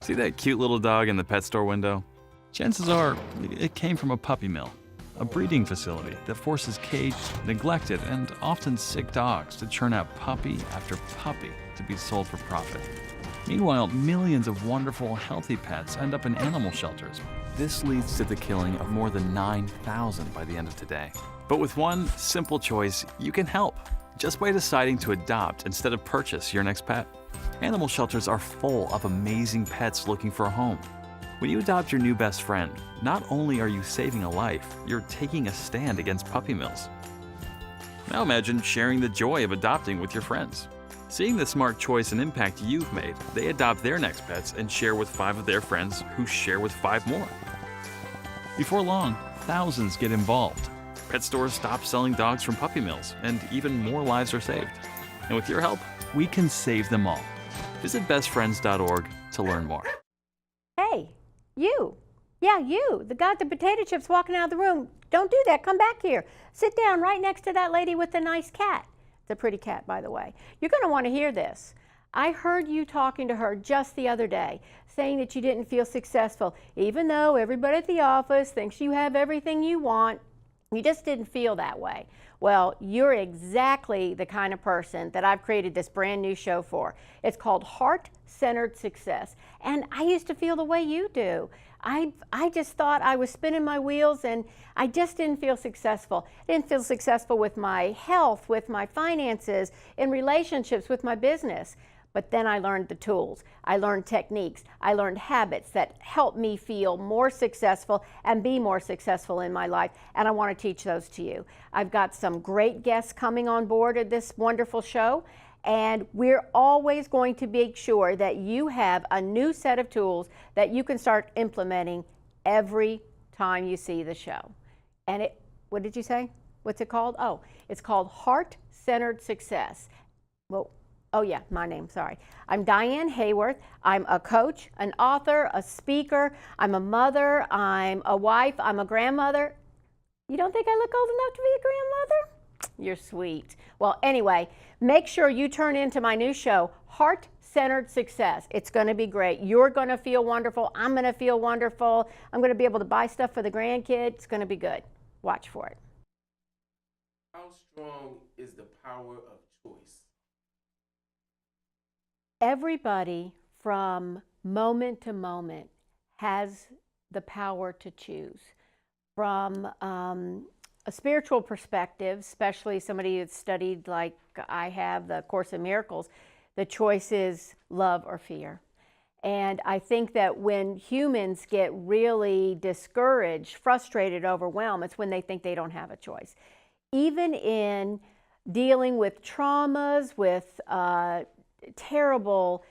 See that cute little dog in the pet store window? Chances are it came from a puppy mill, a breeding facility that forces caged, neglected, and often sick dogs to churn out puppy after puppy to be sold for profit. Meanwhile, millions of wonderful, healthy pets end up in animal shelters. This leads to the killing of more than 9,000 by the end of today. But with one simple choice, you can help, just by deciding to adopt instead of purchase your next pet. Animal shelters are full of amazing pets looking for a home. When you adopt your new best friend, not only are you saving a life, you're taking a stand against puppy mills. Now imagine sharing the joy of adopting with your friends. Seeing the smart choice and impact you've made, they adopt their next pets and share with 5 of their friends who share with 5 more. Before long, thousands get involved. Pet stores stop selling dogs from puppy mills, and even more lives are saved. And with your help, we can save them all. Visit bestfriends.org to learn more. Hey, you. Yeah, you. The guy with the potato chips walking out of the room. Don't do that. Come back here. Sit down right next to that lady with the nice cat. It's a pretty cat, by the way. You're going to want to hear this. I heard you talking to her just the other day, saying that you didn't feel successful. Even though everybody at the office thinks you have everything you want, you just didn't feel that way. Well, you're exactly the kind of person that I've created this brand new show for. It's called Heart-Centered Success. And I used to feel the way you do. I just thought I was spinning my wheels and I just didn't feel successful. I didn't feel successful with my health, with my finances, in relationships, with my business. But then I learned the tools. I learned techniques. I learned habits that help me feel more successful and be more successful in my life. And I want to teach those to you. I've got some great guests coming on board at this wonderful show. And we're always going to make sure that you have a new set of tools that you can start implementing every time you see the show. And what did you say? What's it called? Oh, it's called Heart-Centered Success. Well, oh yeah, my name, sorry. I'm Diane Hayworth. I'm a coach, an author, a speaker. I'm a mother, I'm a wife, I'm a grandmother. You don't think I look old enough to be a grandmother? You're sweet. Well, anyway, make sure you turn into my new show, Heart-Centered Success. It's going to be great. You're going to feel wonderful. I'm going to feel wonderful. I'm going to be able to buy stuff for the grandkids. It's going to be good. Watch for it. How strong is the power of choice? Everybody from moment to moment has the power to choose. From a spiritual perspective, especially somebody that's studied like I have the Course in Miracles, the choice is love or fear. And I think that when humans get really discouraged, frustrated, overwhelmed, it's when they think they don't have a choice. Even in dealing with traumas, with terrible,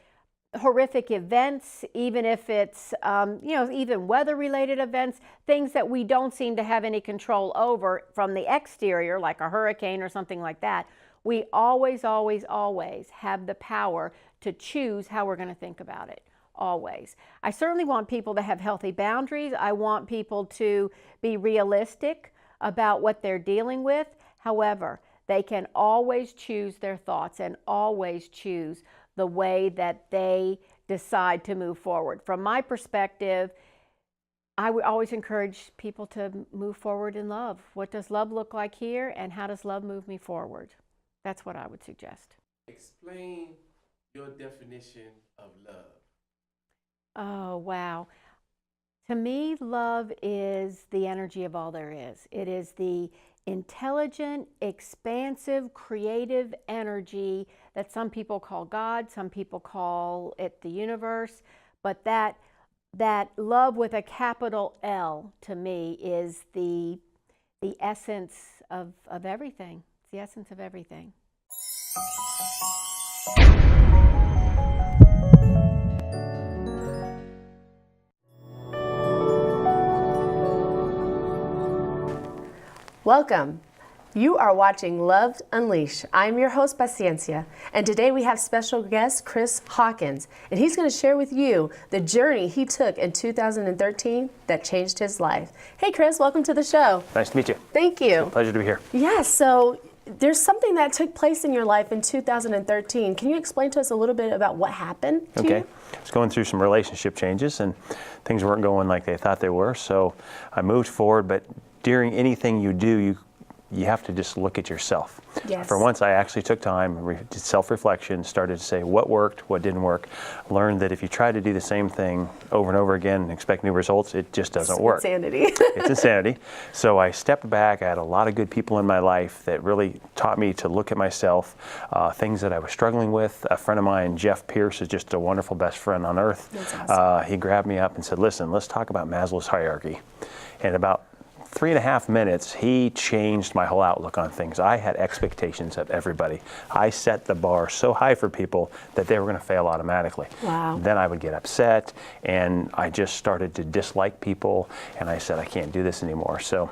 horrific events, even if it's, even weather-related events, things that we don't seem to have any control over from the exterior, like a hurricane or something like that, we always, always, always have the power to choose how we're going to think about it. Always. I certainly want people to have healthy boundaries. I want people to be realistic about what they're dealing with. However, they can always choose their thoughts and always choose the way that they decide to move forward. From my perspective, I would always encourage people to move forward in love. What does love look like here, and how does love move me forward? That's what I would suggest. Explain your definition of love. Oh, wow. To me, love is the energy of all there is. It is the intelligent, expansive, creative energy that some people call God, some people call it the universe, but that love with a capital L to me is the essence of everything. It's the essence of everything. Welcome. You are watching Love Unleashed. I'm your host, Paciencia, and today we have special guest Chris Hawkins, and he's going to share with you the journey he took in 2013 that changed his life. Hey, Chris, welcome to the show. Nice to meet you. Thank you. It's a pleasure to be here. Yeah, so there's something that took place in your life in 2013. Can you explain to us a little bit about what happened to you? I was going through some relationship changes, and things weren't going like they thought they were, so I moved forward. But during anything you do, you have to just look at yourself. Yes. For once, I actually took time, did self-reflection, started to say what worked, what didn't work, learned that if you try to do the same thing over and over again and expect new results, it just doesn't work. Insanity. It's insanity. So I stepped back. I had a lot of good people in my life that really taught me to look at myself, things that I was struggling with. A friend of mine, Jeff Pierce, is just a wonderful best friend on earth. That's awesome. He grabbed me up and said, listen, let's talk about Maslow's hierarchy. And about 3.5 minutes, he changed my whole outlook on things. I had expectations of everybody. I set the bar so high for people that they were going to fail automatically. Wow. Then I would get upset, and I just started to dislike people, and I said, I can't do this anymore. So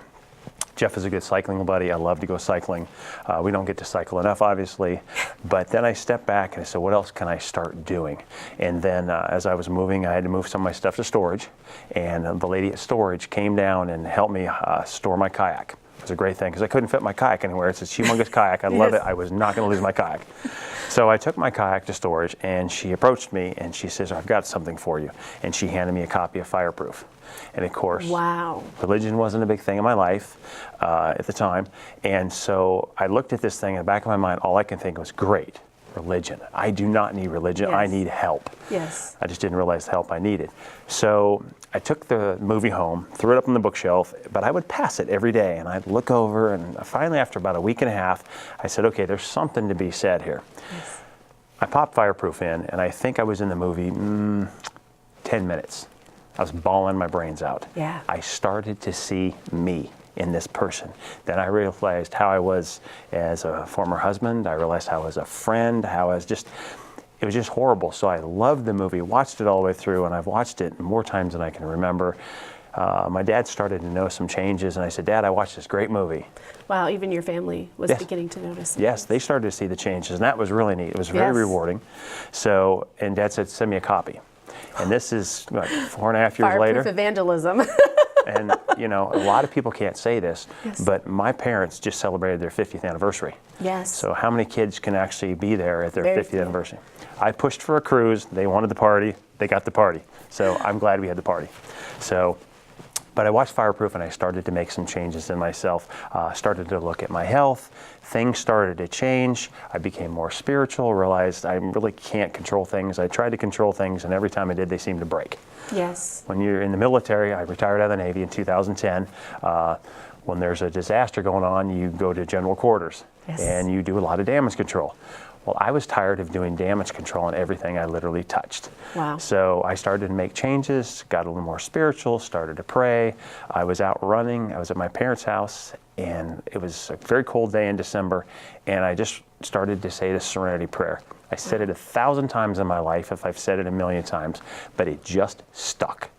Jeff is a good cycling buddy. I love to go cycling. We don't get to cycle enough, obviously. But then I stepped back and I said, what else can I start doing? And then as I was moving, I had to move some of my stuff to storage. And the lady at storage came down and helped me store my kayak. It was a great thing because I couldn't fit my kayak anywhere. It's a humongous kayak. I love it. I was not going to lose my kayak. So I took my kayak to storage, and she approached me and she says, I've got something for you. And she handed me a copy of Fireproof. And of course, Wow. religion wasn't a big thing in my life at the time. And so I looked at this thing in the back of my mind. All I can think was, great, religion. I do not need religion. I Yes. need help. Yes. I just didn't realize the help I needed. So I took the movie home, threw it up on the bookshelf, but I would pass it every day. And I'd look over, and finally, after about a week and a half, I said, okay, there's something to be said here. Yes. I popped Fireproof in, and I think I was in the movie 10 minutes. I was bawling my brains out. Yeah. I started to see me in this person. Then I realized how I was as a former husband. I realized how I was a friend, how I was just, it was just horrible. So I loved the movie, watched it all the way through, and I've watched it more times than I can remember. My dad started to notice some changes, and I said, Dad, I watched this great movie. Wow, even your family was Yes. beginning to notice. some Yes, things. they started to see the changes, and that was really neat. It was very Yes. rewarding. So, and Dad said, send me a copy. And this is like 4.5 years later. Fireproof evangelism. And, you know, a lot of people can't say this, Yes. but my parents just celebrated their 50th anniversary. Yes. So how many kids can actually be there at their Very 50th few. anniversary? I pushed for a cruise. They wanted the party. They got the party. So I'm glad we had the party. So, but I watched Fireproof, and I started to make some changes in myself, started to look at my health. Things started to change. I became more spiritual, realized I really can't control things. I tried to control things, and every time I did, they seemed to break. Yes. When you're in the military, I retired out of the Navy in 2010. When there's a disaster going on, you go to general quarters, Yes. and you do a lot of damage control. Well, I was tired of doing damage control on everything I literally touched. Wow. So I started to make changes, got a little more spiritual, started to pray. I was out running. I was at my parents' house, and it was a very cold day in December, and I just started to say the Serenity Prayer. I said it 1,000 times in my life, if I've said it a million times, but it just stuck.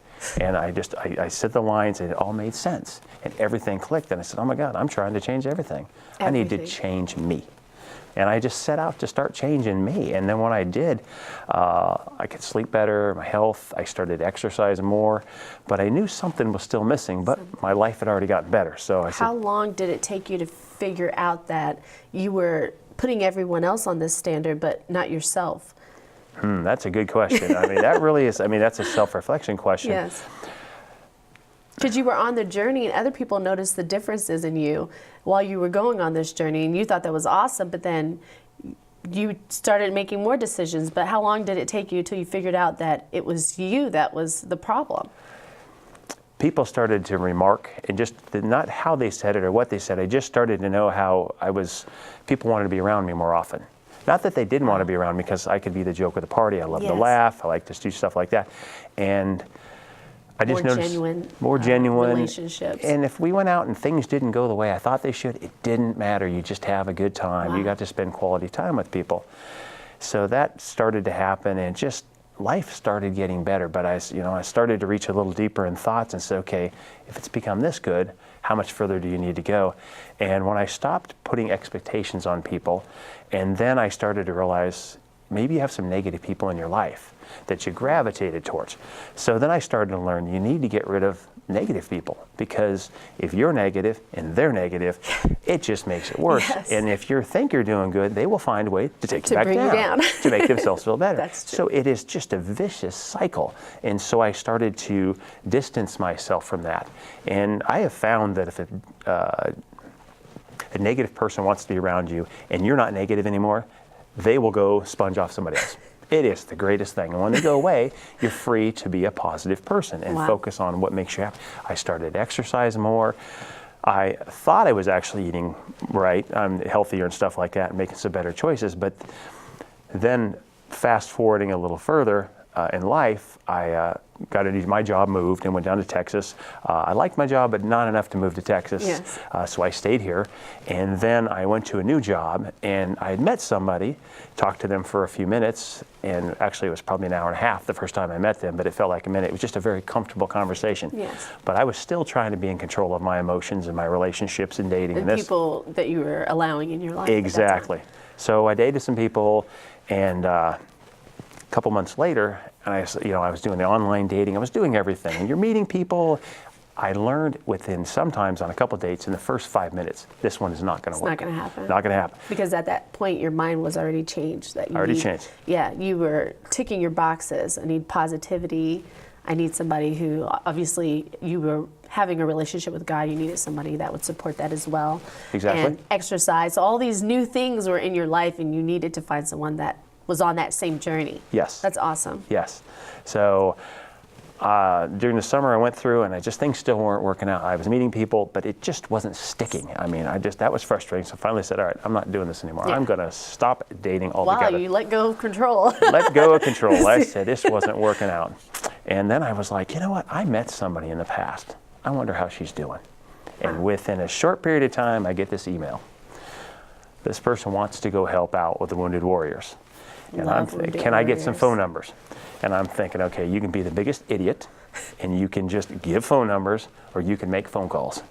And I said the lines, and it all made sense. And everything clicked, and I said, oh my God, I'm trying to change everything. I need to Everything. change me. And I just set out to start changing me. And then when I did, I could sleep better, my health, I started exercising more. But I knew something was still missing, but my life had already gotten better. So I said, How long did it take you to figure out that you were putting everyone else on this standard, but not yourself? that's a good question. I mean, that really is, that's a self-reflection question. Yes. Because you were on the journey, and other people noticed the differences in you while you were going on this journey, and you thought that was awesome, but then you started making more decisions. But how long did it take you until you figured out that it was you that was the problem? People started to remark, and just not how they said it or what they said. I just started to know how people wanted to be around me more often. Not that they didn't want to be around me, because I could be the joke of the party. I love to Yes. laugh. I like to do stuff like that. And I just More noticed genuine, more genuine relationships. And if we went out and things didn't go the way I thought they should, it didn't matter. You just have a good time. Wow. You got to spend quality time with people. So that started to happen, and just life started getting better. But I started to reach a little deeper in thoughts and said, okay, if it's become this good, how much further do you need to go? And when I stopped putting expectations on people, and then I started to realize maybe you have some negative people in your life that you gravitated towards. So then I started to learn you need to get rid of negative people, because if you're negative and they're negative, it just makes it worse. Yes. And if you think you're doing good, they will find a way to take you back bring you down. to make themselves feel better. That's true. So it is just a vicious cycle. And so I started to distance myself from that. And I have found that if a negative person wants to be around you and you're not negative anymore, they will go sponge off somebody else. It is the greatest thing. And when they go away, you're free to be a positive person and focus on what makes you happy. I started to exercise more. I thought I was actually eating right, healthier and stuff like that, and making some better choices. But then fast forwarding a little further in life, I my job moved and went down to Texas. I liked my job, but not enough to move to Texas. Yes. So I stayed here. And then I went to a new job, and I had met somebody, talked to them for a few minutes, and actually it was probably an hour and a half the first time I met them, but it felt like a minute. It was just a very comfortable conversation. Yes. But I was still trying to be in control of my emotions and my relationships and dating. And people that you were allowing in your life. Exactly. So I dated some people, and a couple months later, and I was doing the online dating. I was doing everything, and you're meeting people. I learned within sometimes on a couple dates in the first 5 minutes, this one is not going to work. Not going to happen. Not going to happen. Because at that point, your mind was already changed. That you Already changed. Yeah, you were ticking your boxes. I need positivity. I need somebody who, obviously, you were having a relationship with God. You needed somebody that would support that as well. Exactly. And exercise. So all these new things were in your life, and you needed to find someone that was on that same journey. Yes. That's awesome. Yes. So during the summer I went through, and things still weren't working out. I was meeting people, but it just wasn't sticking. I mean, that was frustrating. So finally I said, all right, I'm not doing this anymore. Yeah. I'm going to stop dating Wow, altogether. you let go of control. Let go of control. I said, this wasn't working out. And then I was like, you know what? I met somebody in the past. I wonder how she's doing. And within a short period of time, I get this email. This person wants to go help out with the Wounded Warriors. And I'm thinking, can I get some phone numbers? And I'm thinking, okay, you can be the biggest idiot, and you can just give phone numbers, or you can make phone calls.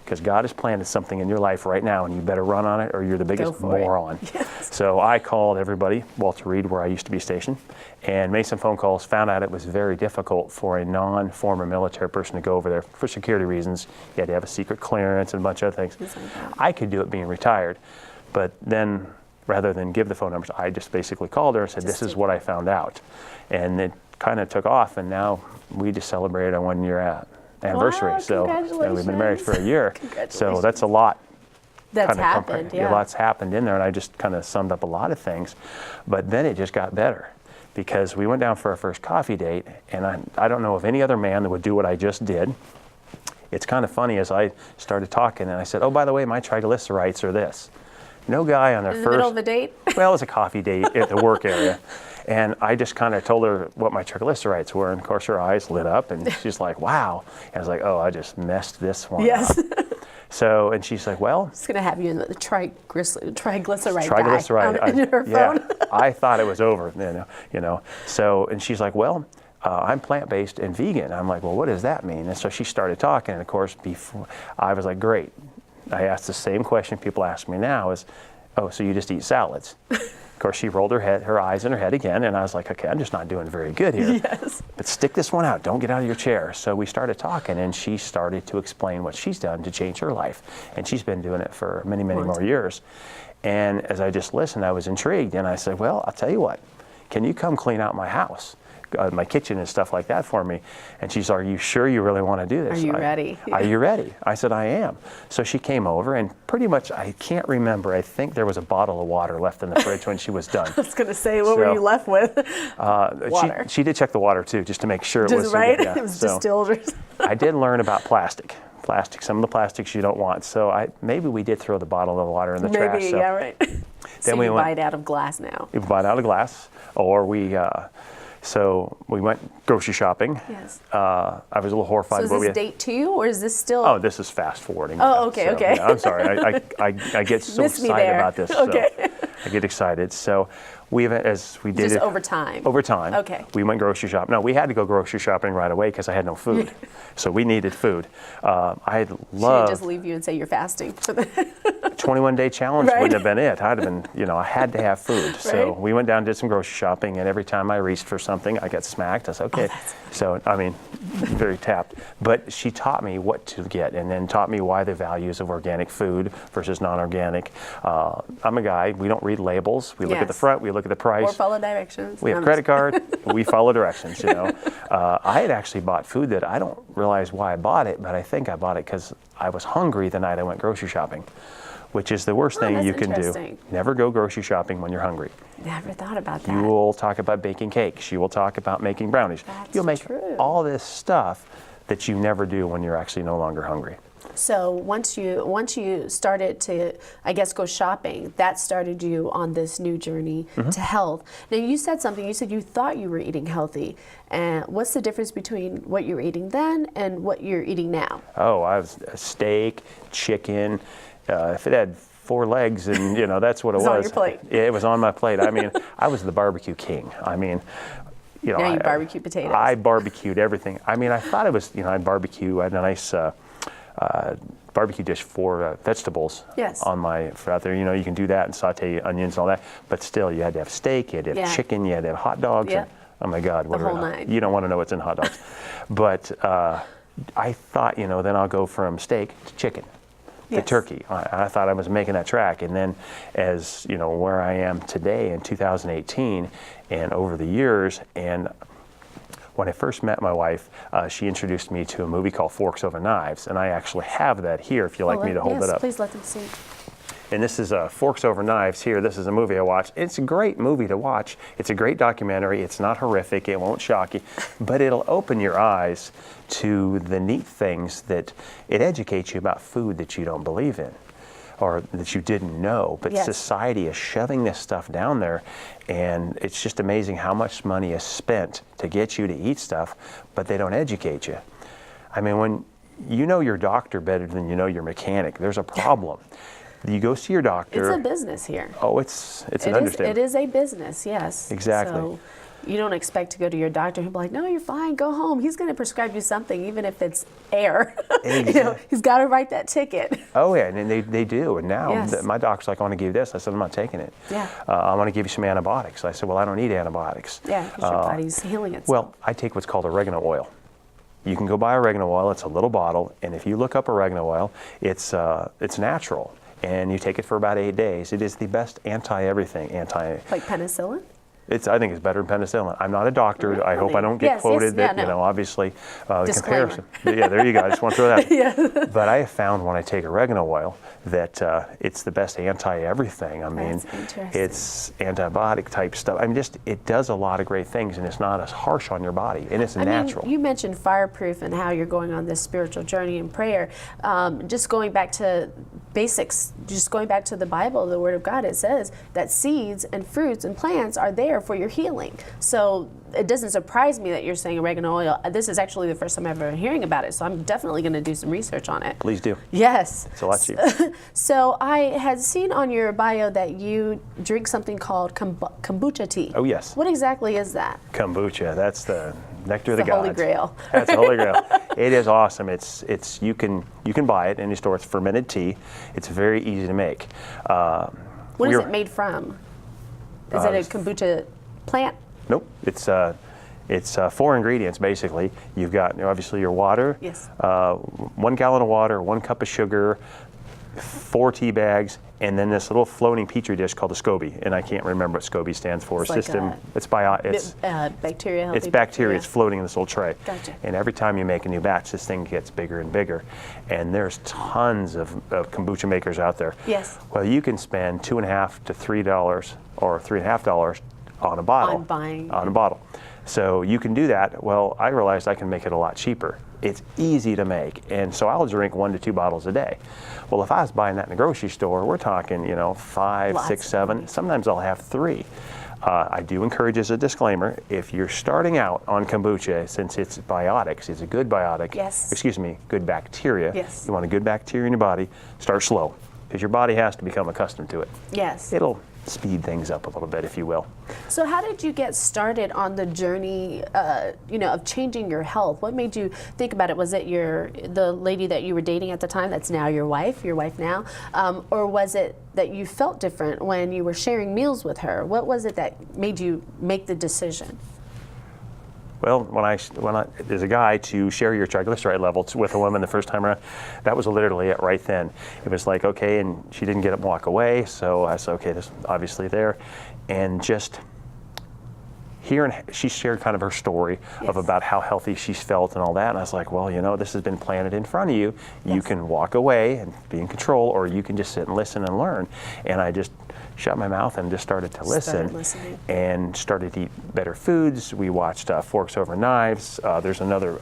Because God has planted something in your life right now, and you better run on it, or you're the biggest moron. Yes. So I called everybody, Walter Reed, where I used to be stationed, and made some phone calls, found out it was very difficult for a non-former military person to go over there for security reasons. You had to have a secret clearance and a bunch of other things. I could do it being retired, but then rather than give the phone numbers, I just basically called her and said, this is what I found out. And it kind of took off, and now we just celebrated our 1 year anniversary. Wow, so and we've been married for a year. So that's a lot. That's happened, yeah. A lot's happened in there, and I just kind of summed up a lot of things. But then it just got better, because we went down for our first coffee date, and I don't know of any other man that would do what I just did. It's kind of funny, as I started talking, and I said, oh, by the way, my triglycerides are this. No guy on their In first... the middle of the date? Well, it was a coffee date at the work area. And I just kind of told her what my triglycerides were. And of course, her eyes lit up, and she's like, wow. And I was like, oh, I just messed this one Yes. up. So, and she's like, well... It's going to have you in the triglyceride Triglyceride. guy on your phone. I thought it was over, you know. So, and she's like, well, I'm plant-based and vegan. I'm like, well, what does that mean? And so she started talking, and of course, before I was like, great. I asked the same question people ask me now is, oh, so you just eat salads? Of course, she rolled her eyes in her head again, and I was like, okay, I'm just not doing very good here. Yes. But stick this one out. Don't get out of your chair. So we started talking, and she started to explain what she's done to change her life. And she's been doing it for many, many more years. And as I just listened, I was intrigued, and I said, well, I'll tell you what. Can you come clean out my house? My kitchen and stuff like that for me. And she's like, are you sure you really want to do this? Are you ready? Are you ready? I said, I am. So she came over, and pretty much, I can't remember, I think there was a bottle of water left in the fridge when she was done. I was going to say, what were you left with? Water. She did check the water too, just to make sure it was right. Yeah. It was distilled. Or I did learn about plastic. Some of the plastics you don't want. So maybe we did throw the bottle of water in the trash. Maybe, So yeah, right. So then we buy it out of glass now. We buy it out of glass, or so we went grocery shopping. Yes. I was a little horrified. So is this date 2, or is this still? Oh, this is fast forwarding. Oh, okay, So, okay. Yeah, I'm sorry. I get so Missed me excited there. about this. Okay. So I get excited. So as we did Just it over time. Over time. Okay. We went grocery shopping. No, we had to go grocery shopping right away because I had no food. So we needed food. I Should love. just leave you and say you're fasting for the 21-day challenge Right. wouldn't have been it. I'd have been, I had to have food. So Right. we went down and did some grocery shopping, and every time I reached for something, I got smacked. I said, okay. So, very tapped. But she taught me what to get, and then taught me why the values of organic food versus non-organic. I'm a guy, we don't read labels. We look at the Yes. front, we look at the price. Or follow directions. We have credit card, we follow directions, I had actually bought food that I don't realize why I bought it, but I think I bought it because I was hungry the night I went grocery shopping, which is the worst thing that's you can do. interesting. Never go grocery shopping when you're hungry. Never thought about that. You will talk about baking cakes. You will talk about making brownies. That's You'll make true. all this stuff that you never do when you're actually no longer hungry. So once you started to, I guess, go shopping, that started you on this new journey to health. Now you said something. You said you thought you were eating healthy. And what's the difference between what you were eating then and what you're eating now? Oh, I was steak, chicken. If it had 4 legs, and that's what it was. It was on your plate. Yeah, it was on my plate. I was the barbecue king. Now you barbecue potatoes. I barbecued everything. I thought it was, I'd barbecue. I had a nice barbecue dish for vegetables Yes. on my for out there. You can do that and saute onions and all that. But still, you had to have steak, you had to have Yeah. chicken, you had to have hot dogs. Yeah. And, oh my God, what whole nine. You don't want to know what's in hot dogs. But I thought, then I'll go from steak to chicken. To Yes. turkey. I thought I was making that track, and then as where I am today in 2018 and over the years, and when I first met my wife, she introduced me to a movie called Forks Over Knives, and I actually have that here if you'd like me to hold it up. Please let them see. And this is Forks Over Knives here. This is a movie I watched. It's a great movie to watch. It's a great documentary. It's not horrific. It won't shock you, but it'll open your eyes to the neat things that it educates you about food that you don't believe in or that you didn't know. But Yes. society is shoving this stuff down there, and it's just amazing how much money is spent to get you to eat stuff, but they don't educate you. When you know your doctor better than you know your mechanic, there's a problem. You go see your doctor. It's a business here. Oh, it's an understatement. It is a business, yes. Exactly. So you don't expect to go to your doctor and be like, no, you're fine, go home. He's going to prescribe you something, even if it's air. Exactly. He's got to write that ticket. Oh yeah, and they do. And now Yes. my doctor's like, I want to give you this. I said, I'm not taking it. Yeah. I want to give you some antibiotics. I said, well, I don't need antibiotics. Yeah, because your body's healing itself. Well, I take what's called oregano oil. You can go buy oregano oil. It's a little bottle, and if you look up oregano oil, it's natural. And you take it for about 8 days. It is the best anti-everything, like penicillin? I think it's better than penicillin. I'm not a doctor. I hope I don't get Yes, yes, quoted yeah, that, no. obviously the Disclaimer. comparison. Yeah, there you go. I just want to throw that. But I have found when I take oregano oil that it's the best anti-everything. That's interesting. It's antibiotic type stuff. It does a lot of great things, and it's not as harsh on your body, and it's natural. You mentioned fireproof and how you're going on this spiritual journey in prayer. Just going back to basics, just going back to the Bible, the Word of God, it says that seeds and fruits and plants are there for your healing. So it doesn't surprise me that you're saying oregano oil. This is actually the first time I've ever hearing about it, so I'm definitely going to do some research on it. Please do. Yes. It's a lot cheaper. So I had seen on your bio that you drink something called kombucha tea. Oh, yes. What exactly is that? Kombucha. That's the nectar of the The gods. Holy Grail. That's the Holy Grail. It is awesome. It's you can buy it in any store. It's fermented tea. It's very easy to make. What is it made from? Is it a kombucha plant? Nope. It's 4 ingredients basically. You've got obviously your water. Yes. 1 gallon of water, 1 cup of sugar, 4 tea bags, and then this little floating petri dish called a SCOBY, and I can't remember what SCOBY stands for. It's like It's bacteria. Healthy It's bacteria. It's floating in this little tray. Gotcha. And every time you make a new batch, this thing gets bigger and bigger. And there's tons of kombucha makers out there. Yes. Well, you can spend $2.50 to $3 or $3.50 on a bottle. On buying. On a bottle. So you can do that. Well, I realized I can make it a lot cheaper. It's easy to make, and so I'll drink 1 to 2 bottles a day. Well, if I was buying that in the grocery store, we're talking, 5, Lots 6, of 7. money. Sometimes I'll have 3. I do encourage, as a disclaimer, if you're starting out on kombucha, since it's biotics, it's a good biotic. Yes. Excuse me, good bacteria. Yes. You want a good bacteria in your body. Start slow, because your body has to become accustomed to it. Yes. It'll speed things up a little bit, if you will. So how did you get started on the journey, of changing your health? What made you think about it? Was it the lady that you were dating at the time that's now your wife now? Or was it that you felt different when you were sharing meals with her? What was it that made you make the decision? Well, when I as a guy, to share your triglyceride levels with a woman the first time around, that was literally it right then. It was like, okay, and she didn't get up and walk away, so I said, okay, this is obviously there. And just hearing, she shared kind of her story of about how healthy she's felt and all that, and I was like, well, this has been planted in front of you. You can walk away and be in control, or you can just sit and listen and learn. And I just shut my mouth and just started to listen and started to eat better foods. We watched Forks Over Knives. There's another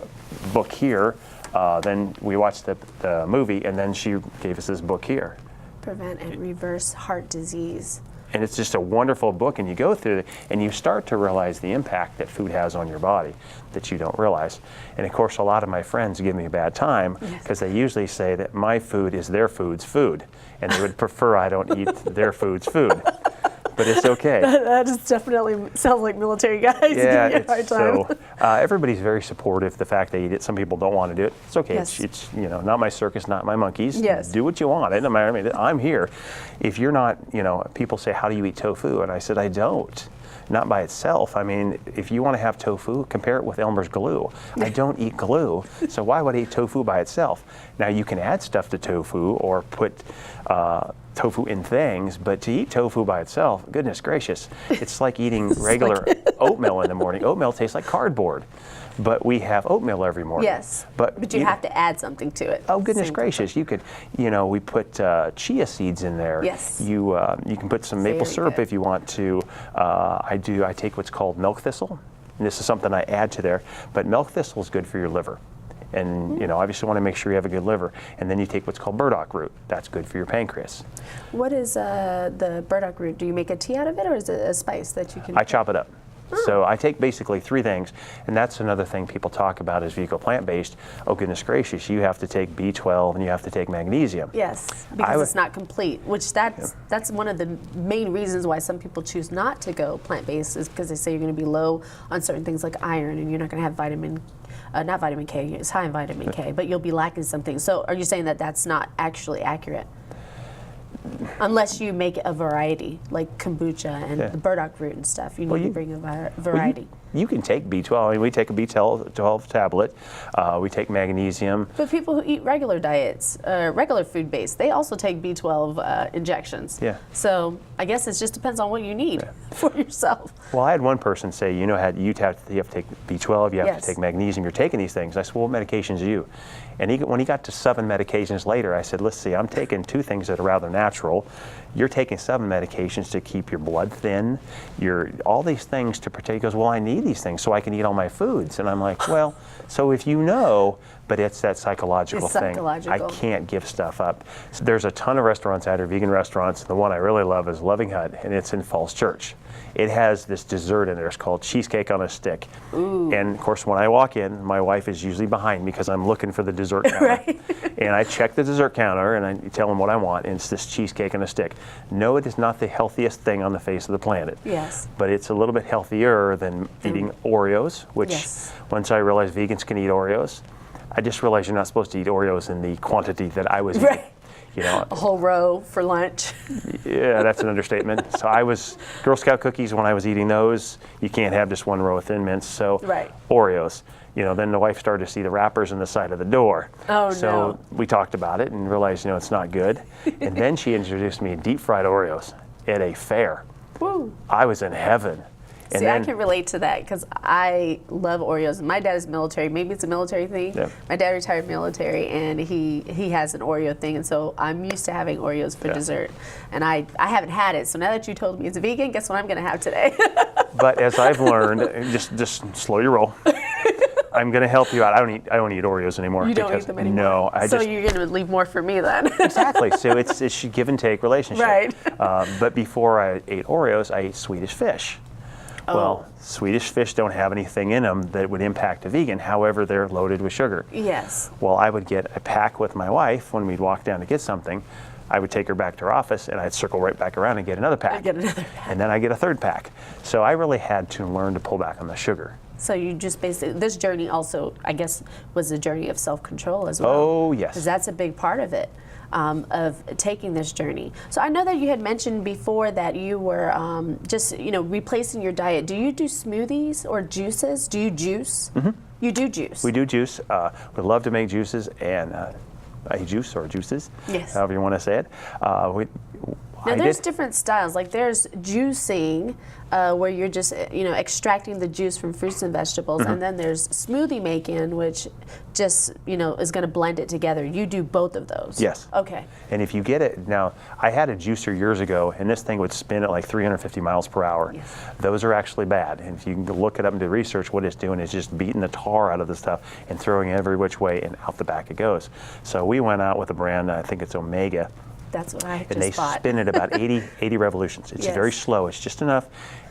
book here. Then we watched the movie, and then she gave us this book here. Prevent and Reverse Heart Disease. And it's just a wonderful book, and you go through it, and you start to realize the impact that food has on your body that you don't realize. And of course, a lot of my friends give me a bad time because they usually say that my food is their food's food, and they would prefer I don't eat their food's food. But it's okay. That just definitely sounds like military guys Yeah, giving you a hard time. so everybody's very supportive. The fact they eat it, some people don't want to do it. It's okay. Yes. It's not my circus, not my monkeys. Yes. Do what you want. I mean, I'm here. If you're not, people say, how do you eat tofu? And I said, I don't. Not by itself. I mean, if you want to have tofu, compare it with Elmer's glue. I don't eat glue, so why would I eat tofu by itself? Now, you can add stuff to tofu or put tofu in things, but to eat tofu by itself, goodness gracious, it's like eating regular oatmeal in the morning. Oatmeal tastes like cardboard, but we have oatmeal every morning. Yes, but you have to add something to it. Oh, goodness gracious, you could, we put chia seeds in there. Yes. You can put some maple syrup if you want to. I take what's called milk thistle, and this is something I add to there, but milk thistle is good for your liver. And obviously want to make sure you have a good liver. And then you take what's called burdock root. That's good for your pancreas. What is the burdock root? Do you make a tea out of it, or is it a spice that you can? I chop it up. So I take basically 3 things, and that's another thing people talk about as vegan plant-based. Oh, goodness gracious, you have to take B12 and you have to take magnesium. Yes, because it's not complete, which that's one of the main reasons why some people choose not to go plant-based, is because they say you're going to be low on certain things like iron, and you're not going to have not vitamin K, it's high in vitamin K, but you'll be lacking something. So are you saying that that's not actually accurate? Unless you make a variety, like kombucha and the burdock root and stuff, you need to bring a variety. You can take B12. I mean, we take a B12 tablet. We take magnesium. But people who eat regular diets, regular food-based, they also take B12 injections. Yeah. So I guess it just depends on what you need for yourself. Well, I had one person say, you have to take B12, you have to take magnesium, you're taking these things. I said, well, what medications are you? And when he got to 7 medications later, I said, let's see, I'm taking 2 things that are rather natural. You're taking 7 medications to keep your blood thin. All these things to protect. He goes, well, I need these things so I can eat all my foods. And I'm like, well, so if but it's that psychological thing. I can't give stuff up. So there's a ton of restaurants out here, vegan restaurants. The one I really love is Loving Hut, and it's in Falls Church. It has this dessert in there. It's called cheesecake on a stick. Ooh. And of course, when I walk in, my wife is usually behind me because I'm looking for the dessert counter. And I check the dessert counter and I tell them what I want, and it's this cheesecake on a stick. No, it is not the healthiest thing on the face of the planet. Yes. But it's a little bit healthier than eating Oreos, which once I realized vegans can eat Oreos, I just realized you're not supposed to eat Oreos in the quantity that I was eating. A whole row for lunch. Yeah, that's an understatement. So I was Girl Scout cookies when I was eating those. You can't have just one row of Thin Mints. So Oreos. Then the wife started to see the wrappers on the side of the door. Oh, so we talked about it and realized, it's not good. And then she introduced me to deep fried Oreos at a fair. Woo. I was in heaven. And I can relate to that because I love Oreos. My dad is military. Maybe it's a military thing. Yeah. My dad retired military, and he has an Oreo thing, and so I'm used to having Oreos for dessert. And I haven't had it, so now that you told me it's vegan, guess what I'm going to have today? But as I've learned, just slow your roll. I'm going to help you out. I don't eat Oreos anymore. You don't eat them anymore? No. So you're going to leave more for me then? Exactly. So it's a give and take relationship. Right. But before I ate Oreos, I ate Swedish fish. Well, Swedish fish don't have anything in them that would impact a vegan. However, they're loaded with sugar. Yes. Well, I would get a pack with my wife when we'd walk down to get something. I would take her back to her office, and I'd circle right back around and get another pack. And then I get a third pack. So I really had to learn to pull back on the sugar. So you just basically, this journey also, I guess, was a journey of self-control as well. Oh, yes. Because that's a big part of it, of taking this journey. So I know that you had mentioned before that you were just, replacing your diet. Do you do smoothies or juices? Do you juice? Mm-hmm. You do juice. We do juice. We love to make juices and a juice or juices, yes, however you want to say it. Now there's different styles. Like there's juicing, where you're just extracting the juice from fruits and vegetables, and then there's smoothie making, which just is going to blend it together. You do both of those. Yes. Okay. And if you get it now, I had a juicer years ago, and this thing would spin at like 350 miles per hour. Yes. Those are actually bad. And if you can look it up and do research, what it's doing is just beating the tar out of the stuff and throwing it every which way, and out the back it goes. So we went out with a brand, I think it's Omega. That's what I And they spin at about 80 revolutions. It's very slow. It's just enough.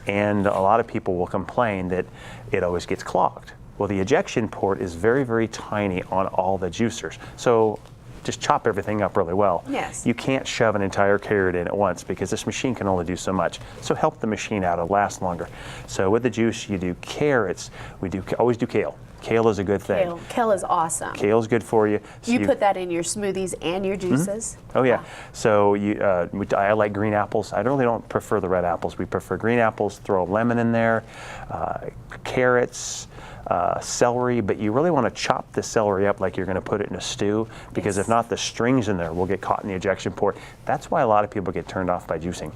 And a lot of people will complain that it always gets clogged. Well, the ejection port is very, very tiny on all the juicers. So just chop everything up really well. Yes. You can't shove an entire carrot in at once because this machine can only do so much. So help the machine out. It'll last longer. So with the juice, you do carrots. We always do kale. Kale is a good thing. Kale is awesome. Kale's good for you. So you put that in your smoothies and your juices? Oh yeah. So I like green apples. I really don't prefer the red apples. We prefer green apples. Throw a lemon in there, carrots, celery, but you really want to chop the celery up like you're going to put it in a stew, because if not, the strings in there will get caught in the ejection port. That's why a lot of people get turned off by juicing.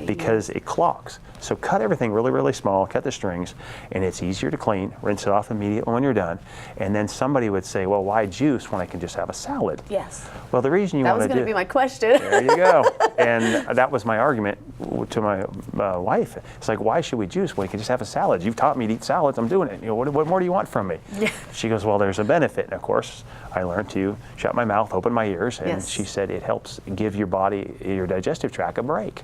Because it clogs. So cut everything really, really small, cut the strings, and it's easier to clean. Rinse it off immediately when you're done. And then somebody would say, well, why juice when I can just have a salad? Yes. Well, the reason you want to do... That was going to be my question. There you go. And that was my argument to my wife. It's like, why should we juice when we can just have a salad? You've taught me to eat salads. I'm doing it. What more do you want from me? Yeah. She goes, well, there's a benefit. And of course, I learned to shut my mouth, open my ears, and yes, she said it helps give your body, your digestive tract, a break.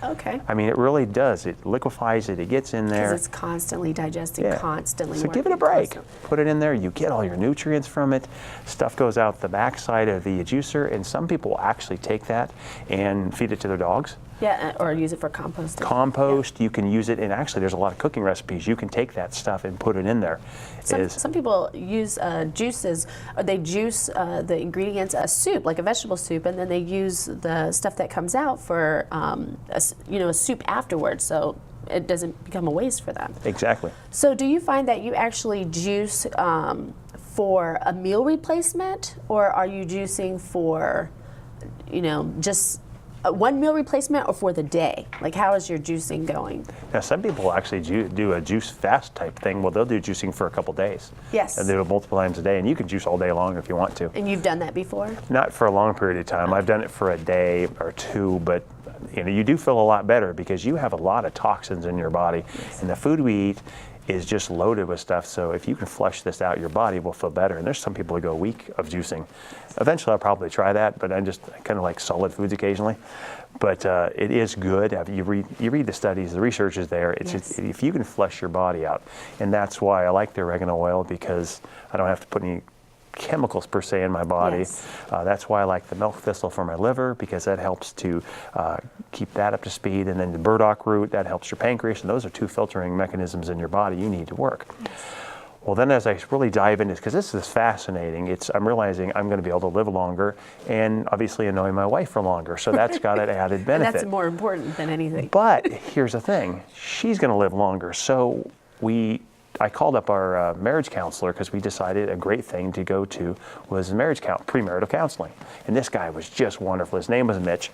Okay. I mean, it really does. It liquefies it. It gets in there. Because it's constantly digesting, constantly So working. give it a break. Constantly. Put it in there. You get all your nutrients from it. Stuff goes out the backside of the juicer, and some people will actually take that and feed it to their dogs. Yeah, or use it for composting. Compost, you can use it, and actually there's a lot of cooking recipes. You can take that stuff and put it in there. Some people use juices, or they juice the ingredients, a soup, like a vegetable soup, and then they use the stuff that comes out for a soup afterwards, so it doesn't become a waste for them. Exactly. So do you find that you actually juice for a meal replacement, or are you juicing for, just one meal replacement, or for the day? Like, how is your juicing going? Now, some people actually do a juice fast type thing. Well, they'll do juicing for a couple days. Yes. And they do it multiple times a day, and you can juice all day long if you want to. And you've done that before? Not for a long period of time. I've done it for a day or two, but you do feel a lot better because you have a lot of toxins in your body, and the food we eat is just loaded with stuff. So if you can flush this out, your body will feel better. And there's some people who go a week of juicing. Eventually, I'll probably try that, but I kind of like solid foods occasionally. But it is good. You read the studies, the research is there. It's just, if you can flush your body out, and that's why I like the oregano oil, because I don't have to put any chemicals per se in my body. Yes. That's why I like the milk thistle for my liver, because that helps to keep that up to speed. And then the burdock root, that helps your pancreas. And those are two filtering mechanisms in your body you need to work. Yes. Well, then as I really dive into this, because this is fascinating, I'm realizing I'm going to be able to live longer and obviously annoy my wife for longer. So that's got an added benefit. And that's more important than anything. But here's the thing. She's going to live longer. So I called up our marriage counselor, because we decided a great thing to go to was premarital counseling. And this guy was just wonderful. His name was Mitch.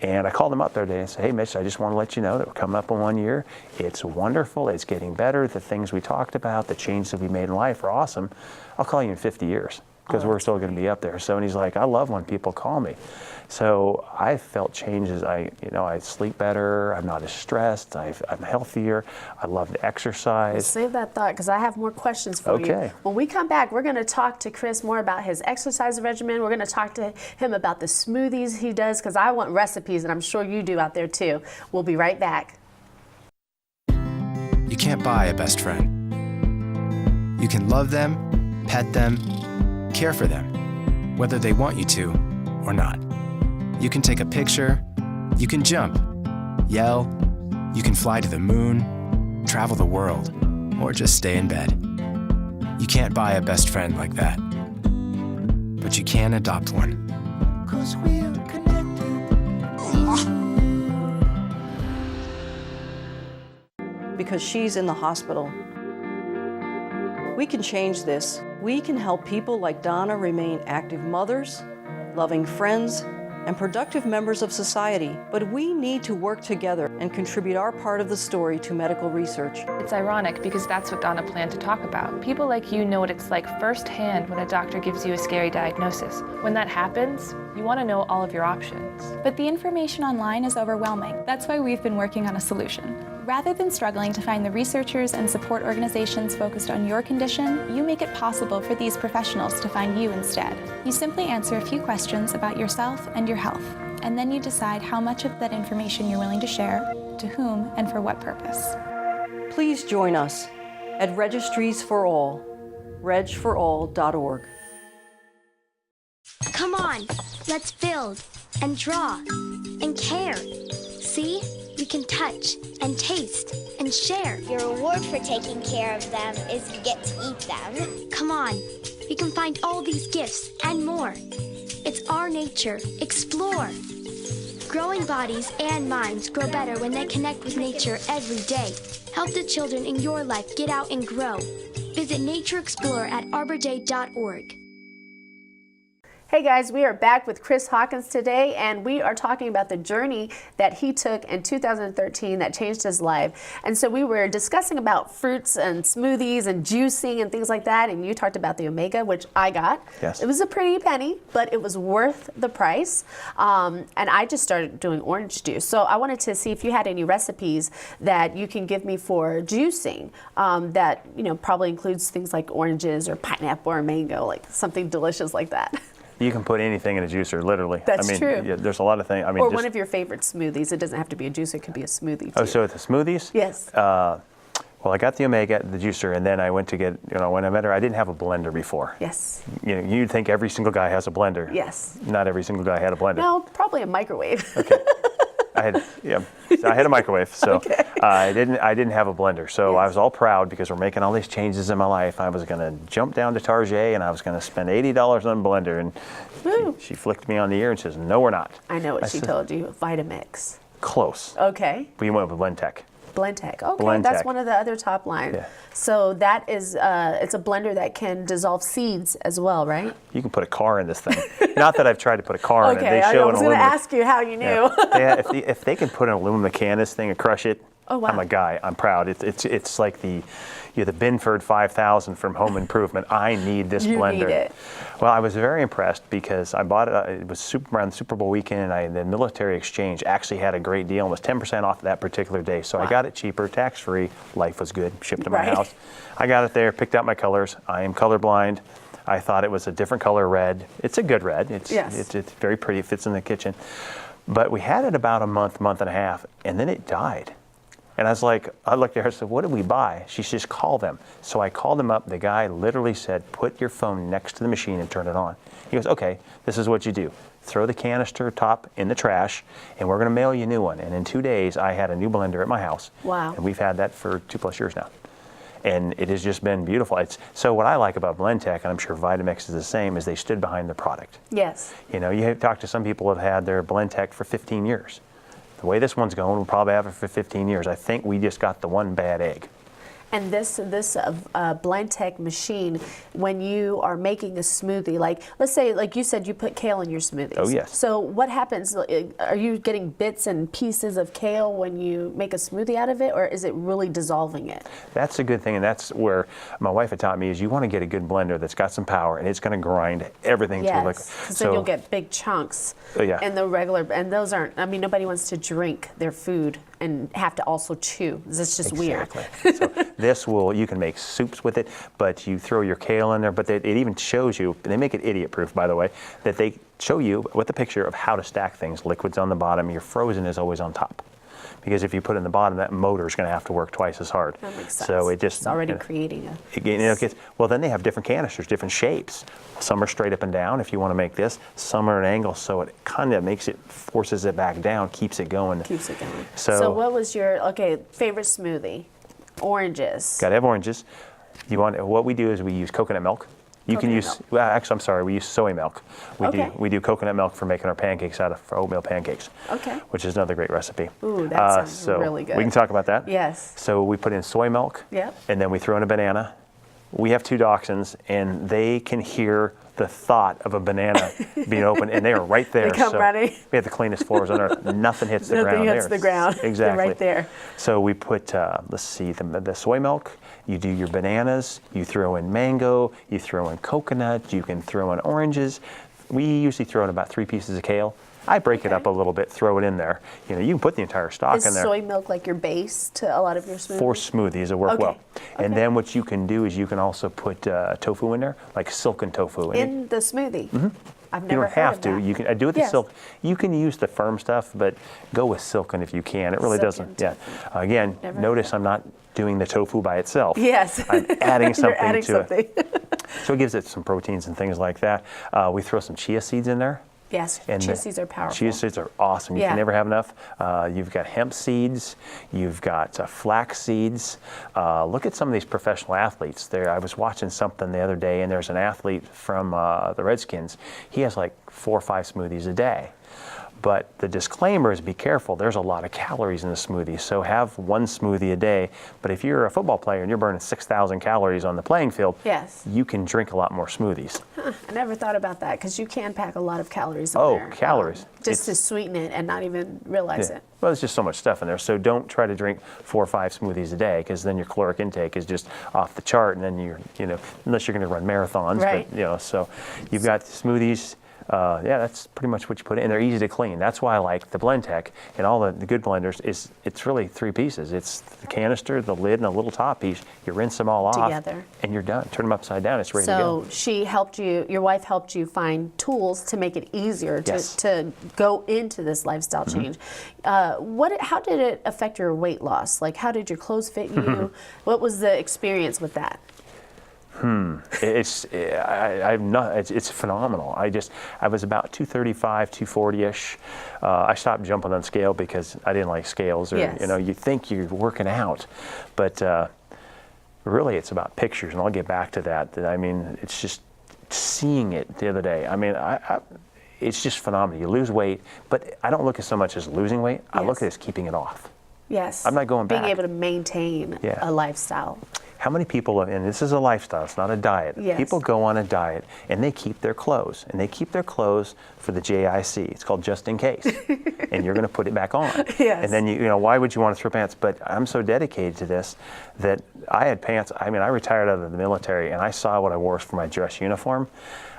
And I called him up there today and said, hey, Mitch, I just want to let you know that we're coming up on 1 year. It's wonderful. It's getting better. The things we talked about, the changes that we made in life are awesome. I'll call you in 50 years because we're still going to be up there. So, and he's like, I love when people call me. So I felt changes. I sleep better. I'm not as stressed. I'm healthier. I love to exercise. Well, save that thought, because I have more questions for you. When we come back, we're going to talk to Chris more about his exercise regimen. We're going to talk to him about the smoothies he does, because I want recipes, and I'm sure you do out there too. We'll be right back. You can't buy a best friend. You can love them, pet them, care for them, whether they want you to or not. You can take a picture, you can jump, yell, you can fly to the moon, travel the world, or just stay in bed. You can't buy a best friend like that, but you can adopt one. 'Cause we're connected. Because she's in the hospital. We can change this. We can help people like Donna remain active mothers, loving friends, and productive members of society. But we need to work together and contribute our part of the story to medical research. It's ironic because that's what Donna planned to talk about. People like you know what it's like firsthand when a doctor gives you a scary diagnosis. When that happens, you want to know all of your options. But the information online is overwhelming. That's why we've been working on a solution. Rather than struggling to find the researchers and support organizations focused on your condition, you make it possible for these professionals to find you instead. You simply answer a few questions about yourself and your health, and then you decide how much of that information you're willing to share, to whom, and for what purpose. Please join us at Registries for All, regforall.org. Come on, let's build and draw and care. See? We can touch and taste and share. Your reward for taking care of them is you get to eat them. Come on, we can find all these gifts and more. It's our nature. Explore. Growing bodies and minds grow better when they connect with nature every day. Help the children in your life get out and grow. Visit Nature Explorer at arborday.org. Hey guys, we are back with Chris Hawkins today, and we are talking about the journey that he took in 2013 that changed his life. And so we were discussing about fruits and smoothies and juicing and things like that, and you talked about the Omega, which I got. Yes. It was a pretty penny, but it was worth the price. And I just started doing orange juice. So I wanted to see if you had any recipes that you can give me for juicing that, you know, probably includes things like oranges or pineapple or mango, like something delicious like that. You can put anything in a juicer, literally. That's true. Yeah, there's a lot of things. I mean, or one of your favorite smoothies. It doesn't have to be a juicer. It could be a smoothie, too. Oh, so with the smoothies? Yes. Well, I got the Omega, the juicer, and then I went to get, you know, when I met her, I didn't have a blender before. Yes. You know, you'd think every single guy has a blender. Yes. Not every single guy had a blender. No, probably a microwave. Okay. I had a microwave, so Okay. I didn't have a blender. So Yes. I was all proud because we're making all these changes in my life. I was going to jump down to Target and I was going to spend $80 on a blender, and she flicked me on the ear and says, "No, we're not." I know what she said, told you. Vitamix. Close. Okay. We went with Blendtec. Blendtec. Okay, Blendtec. that's one of the other top lines. Yeah. So that is, it's a blender that can dissolve seeds as well, right? You can put a car in this thing. Not that I've tried to put a car in it. Okay, They I show was an going to aluminum. ask you how you knew. Yeah, if they can put an aluminum can in this thing and crush it, Oh, wow. I'm a guy. I'm proud. It's like the Binford 5000 from Home Improvement. I need this You blender. need it. Well, I was very impressed because I bought it. It was around the Super Bowl weekend, and the Military Exchange actually had a great deal and was 10% off that particular day. So I got it cheaper, tax-free. Life was good. Shipped to my Right. house. I got it there, picked out my colors. I am colorblind. I thought it was a different color red. It's a good red. It's very pretty. It fits in the kitchen. But we had it about a month and a half, and then it died. And I looked at her and said, "What did we buy?" She says, "Call them." So I called them up. The guy literally said, "Put your phone next to the machine and turn it on." He goes, "Okay, this is what you do. Throw the canister top in the trash, and we're going to mail you a new one." And in 2 days, I had a new blender at my house. Wow. And we've had that for 2+ years now. And it has just been beautiful. So what I like about Blendtec, and I'm sure Vitamix is the same, is they stood behind the product. Yes. You know, you talk to some people who have had their Blendtec for 15 years. The way this one's going, we'll probably have it for 15 years. I think we just got the one bad egg. And this Blendtec machine, when you are making a smoothie, like let's say, like you said, you put kale in your smoothies. Oh, yes. So what happens? Are you getting bits and pieces of kale when you make a smoothie out of it, or is it really dissolving it? That's a good thing, and that's where my wife had taught me is you want to get a good blender that's got some power, and it's going to grind everything to a liquid. Yes, because then you'll get big chunks. Oh, yeah. And the regular, and those aren't. I mean, nobody wants to drink their food and have to also chew. This is just Exactly. weird. So you can make soups with it, but you throw your kale in there, but it even shows you, they make it idiot-proof, by the way, that they show you with a picture of how to stack things. Liquid's on the bottom, your frozen is always on top. because if you put it in the bottom, that motor is going to have to work twice as hard. That makes sense. So it just It's already creating well, then they have different canisters, different shapes. Some are straight up and down if you want to make this. Some are at an angle, so it kind of forces it back down, keeps it going. Keeps it going. So what was your favorite smoothie? Oranges. Got to have oranges. What we do is we use coconut milk. You can use, well, actually, I'm sorry, we use soy milk. We do coconut milk for making our pancakes for oatmeal pancakes. Okay. Which is another great recipe. Ooh, that sounds really good. We can talk about that. Yes. So we put in soy milk. Yep. And then we throw in a banana. We have 2 dachshunds, and they can hear the thought of a banana being open, and they are right there. They come running. We have the cleanest floors on earth. Nothing hits the ground. Nothing hits the ground. Exactly. They're right there. So we put, let's see, the soy milk. You do your bananas. You throw in mango. You throw in coconut. You can throw in oranges. We usually throw in about 3 pieces of kale. I break it up a little bit, throw it in there. You can put the entire stock in there. Is soy milk like your base to a lot of your smoothies? For smoothies, it work well. And then what you can do is you can also put tofu in there, like silken tofu. In the smoothie? Mm-hmm. I've never heard of that. You don't have to. You can do it with silk. You can use the firm stuff, but go with silken if you can. It really doesn't. Yeah. Again, notice I'm not doing the tofu by itself. Yes. I'm adding something You're adding to it. So it gives it some proteins and things like that. We throw some chia seeds in there. Yes, chia seeds are powerful. Chia seeds are awesome. You can never have enough. You've got hemp seeds. You've got flax seeds. Look at some of these professional athletes. I was watching something the other day, and there's an athlete from the Redskins. He has like 4 or 5 smoothies a day. But the disclaimer is be careful. There's a lot of calories in the smoothie. So have 1 smoothie a day. But if you're a football player and you're burning 6,000 calories on the playing field, you can drink a lot more smoothies. I never thought about that because you can pack a lot of calories in there. Oh, calories. Just to sweeten it and not even realize it. Well, there's just so much stuff in there. So don't try to drink 4 or 5 smoothies a day because then your caloric intake is just off the chart. And then unless you're going to run marathons. Right. But, so you've got smoothies. That's pretty much what you put in. They're easy to clean. That's why I like the Blendtec and all the good blenders. It's really 3 pieces. It's the canister, the lid, and a little top piece. You rinse them all off together, and you're done. Turn them upside down. It's ready to go. So she helped you. Your wife helped you find tools to make it easier to go into this lifestyle change. How did it affect your weight loss? Like, how did your clothes fit you? What was the experience with that? It's phenomenal. I was about 235, 240-ish. I stopped jumping on scale because I didn't like scales. Or you think you're working out, but really it's about pictures, and I'll get back to that. I mean, it's just seeing it the other day. I mean, it's just phenomenal. You lose weight, but I don't look at it so much as losing weight. I look at it as keeping it off. Yes. I'm not going back. Being able to maintain a lifestyle. How many people, and this is a lifestyle, it's not a diet. Yes. People go on a diet and they keep their clothes. And they keep their clothes for the JIC. It's called just in case. And you're going to put it back on. Yes. And then, why would you want to throw pants? But I'm so dedicated to this that I had pants. I mean, I retired out of the military and I saw what I wore for my dress uniform.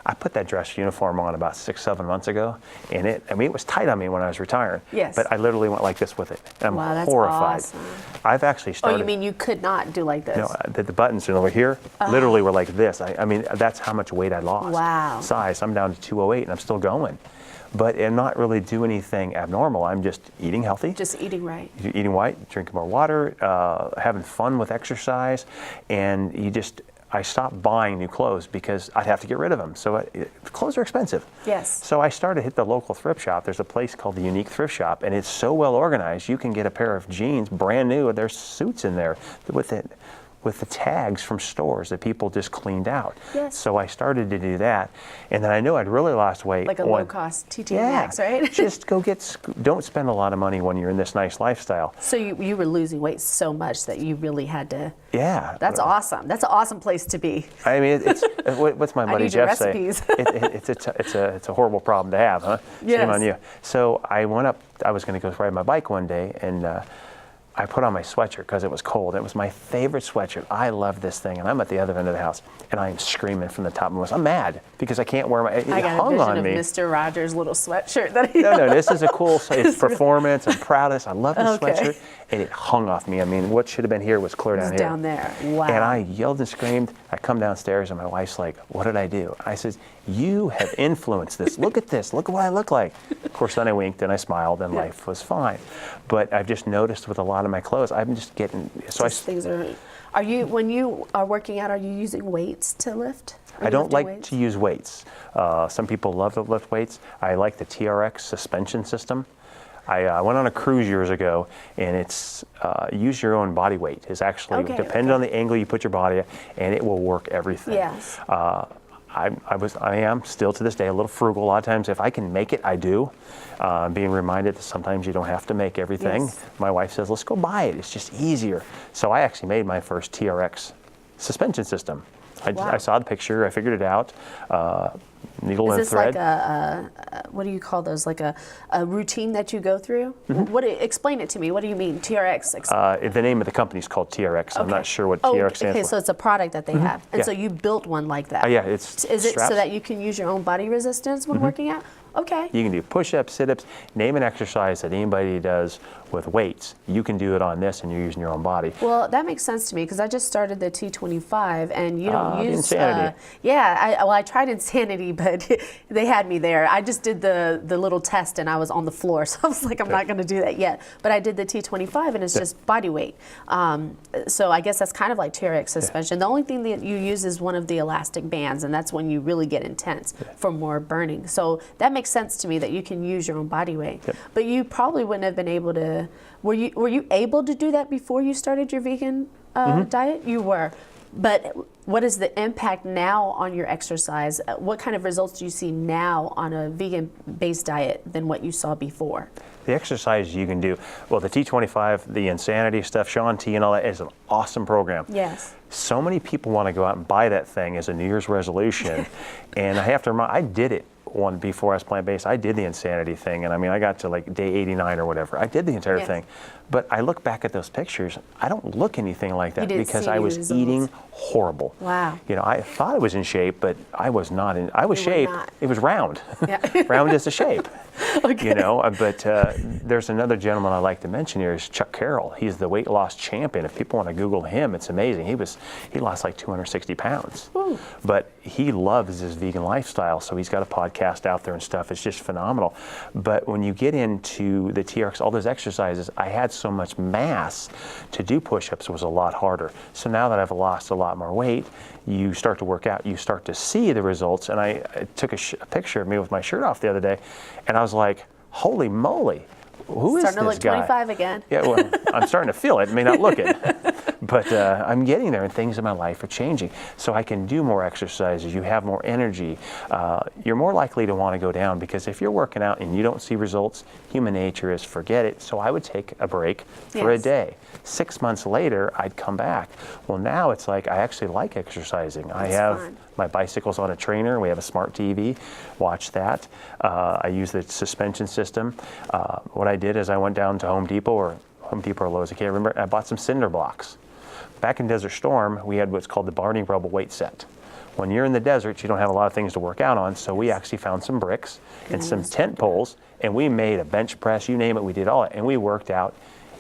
I put that dress uniform on about 6-7 months ago, and it was tight on me when I was retiring. Yes. But I literally went like this with it. And wow, I'm that's horrified. Awesome. I've actually started. Oh, you mean you could not do like this? No, the buttons over here literally were like this. I mean, that's how much weight I lost. Wow. Size. I'm down to 208, and I'm still going. But I'm not really doing anything abnormal. I'm just eating healthy. Just eating right. Eating white, drinking more water, having fun with exercise, and I stopped buying new clothes because I'd have to get rid of them. So clothes are expensive. Yes. So I started to hit the local thrift shop. There's a place called the Unique Thrift Shop, and it's so well organized. You can get a pair of jeans, brand new, and there's suits in there with the tags from stores that people just cleaned out. Yes. So I started to do that, and then I knew I'd really lost weight. Like a low-cost TJ Maxx, right? Just go don't spend a lot of money when you're in this nice lifestyle. So you were losing weight so much that you really had to. Yeah. That's awesome. That's an awesome place to be. I mean, what's my buddy Jeff say? It's a horrible problem to have, huh? Yes. Shame on you. So I went up. I was going to go ride my bike one day, and I put on my sweatshirt because it was cold. It was my favorite sweatshirt. I love this thing, and I'm at the other end of the house, and I'm screaming from the top of my voice. I'm mad because I can't wear my. It I got hung a vision on of me. Mr. Rogers' little sweatshirt that he No, this is a cool. It's performance. I'm proud of this. I love this Okay. sweatshirt, and it hung off me. I mean, what should have been here was clear was down here. down there. Wow. And I yelled and screamed. I come downstairs, and my wife's like, "What did I do?" I said, "You have influenced this. Look at this. Look at what I look like." Of course, then I winked and I smiled, and life was fine. But I've just noticed with a lot of my clothes, I'm just getting. So Things are you, when you are working out, are you using weights to lift? Are I you don't lifting like weights? to use weights. Some people love to lift weights. I like the TRX suspension system. I went on a cruise years ago, and it's use your own body weight. It's actually dependent on the angle you put your body at, and it will work everything. Yes. I am still to this day a little frugal. A lot of times, if I can make it, I do. Being reminded that sometimes you don't have to make everything. Yes. My wife says, "Let's go buy it. It's just easier." So I actually made my first TRX suspension system. I saw the picture. I figured it out. Needle and Is this thread. like a what do you call those? Like a routine that you go through? Explain it to me. What do you mean, TRX? The name of the company is called TRX. I'm not sure what TRX stands for. So it's a product that they have, and Yeah. so you built one like that. Yeah, it's Is it straps. so that you can use your own body resistance when working out? Okay. You can do push-ups, sit-ups, name an exercise that anybody does with weights. You can do it on this, and you're using your own body. Well, that makes sense to me because I just started the T25, and you don't use Insanity. I tried Insanity, but they had me there. I just did the little test, and I was on the floor, so I was like, I'm not going to do that yet. But I did the T25, and it's just body weight. So I guess that's kind of like TRX suspension. The only thing that you use is one of the elastic bands, and that's when you really get intense for more burning. So that makes sense to me that you can use your own body weight. But you probably wouldn't have been able to. Were you able to do that before you started your vegan diet? You were. But what is the impact now on your exercise? What kind of results do you see now on a vegan-based diet than what you saw before? The exercise you can do, well, the T25, the Insanity stuff, Shaun T and all that is an awesome program. Yes. So many people want to go out and buy that thing as a New Year's resolution. And I have to remind, I did it one before I was plant-based. I did the Insanity thing, and I mean, I got to like day 89 or whatever. I did the entire thing. But I look back at those pictures, I don't look anything like that because I was eating horrible. Wow. You know, I thought I was in shape, but I was not in, I was shaped, it was round. Yeah. Round is the shape. Okay. You know, but there's another gentleman I like to mention here is Chuck Carroll. He's the weight loss champion. If people want to Google him, it's amazing. He lost like 260 pounds. Ooh. But he loves his vegan lifestyle, so he's got a podcast out there and stuff. It's just phenomenal. But when you get into the TRX, all those exercises, I had so much mass to do push-ups was a lot harder. So now that I've lost a lot more weight, you start to work out, you start to see the results. And I took a picture of me with my shirt off the other day, and I was like, holy moly, who is this guy? Starting to look 25 again. Yeah, well, I'm starting to feel it. May not look it, but I'm getting there, and things in my life are changing. So I can do more exercises. You have more energy. You're more likely to want to go down because if you're working out and you don't see results, human nature is forget it. So I would take a break for a day. 6 months later, I'd come back. Well, now it's like I actually like exercising. I have my bicycle's on a trainer. We have a smart TV. Watch that. I use the suspension system. What I did is I went down to Home Depot or Lowe's, I can't remember. I bought some cinder blocks. Back in Desert Storm, we had what's called the Barney Rubble weight set. When you're in the desert, you don't have a lot of things to work out on, so we actually found some bricks and some tent poles, and we made a bench press, you name it, we did all it, and we worked out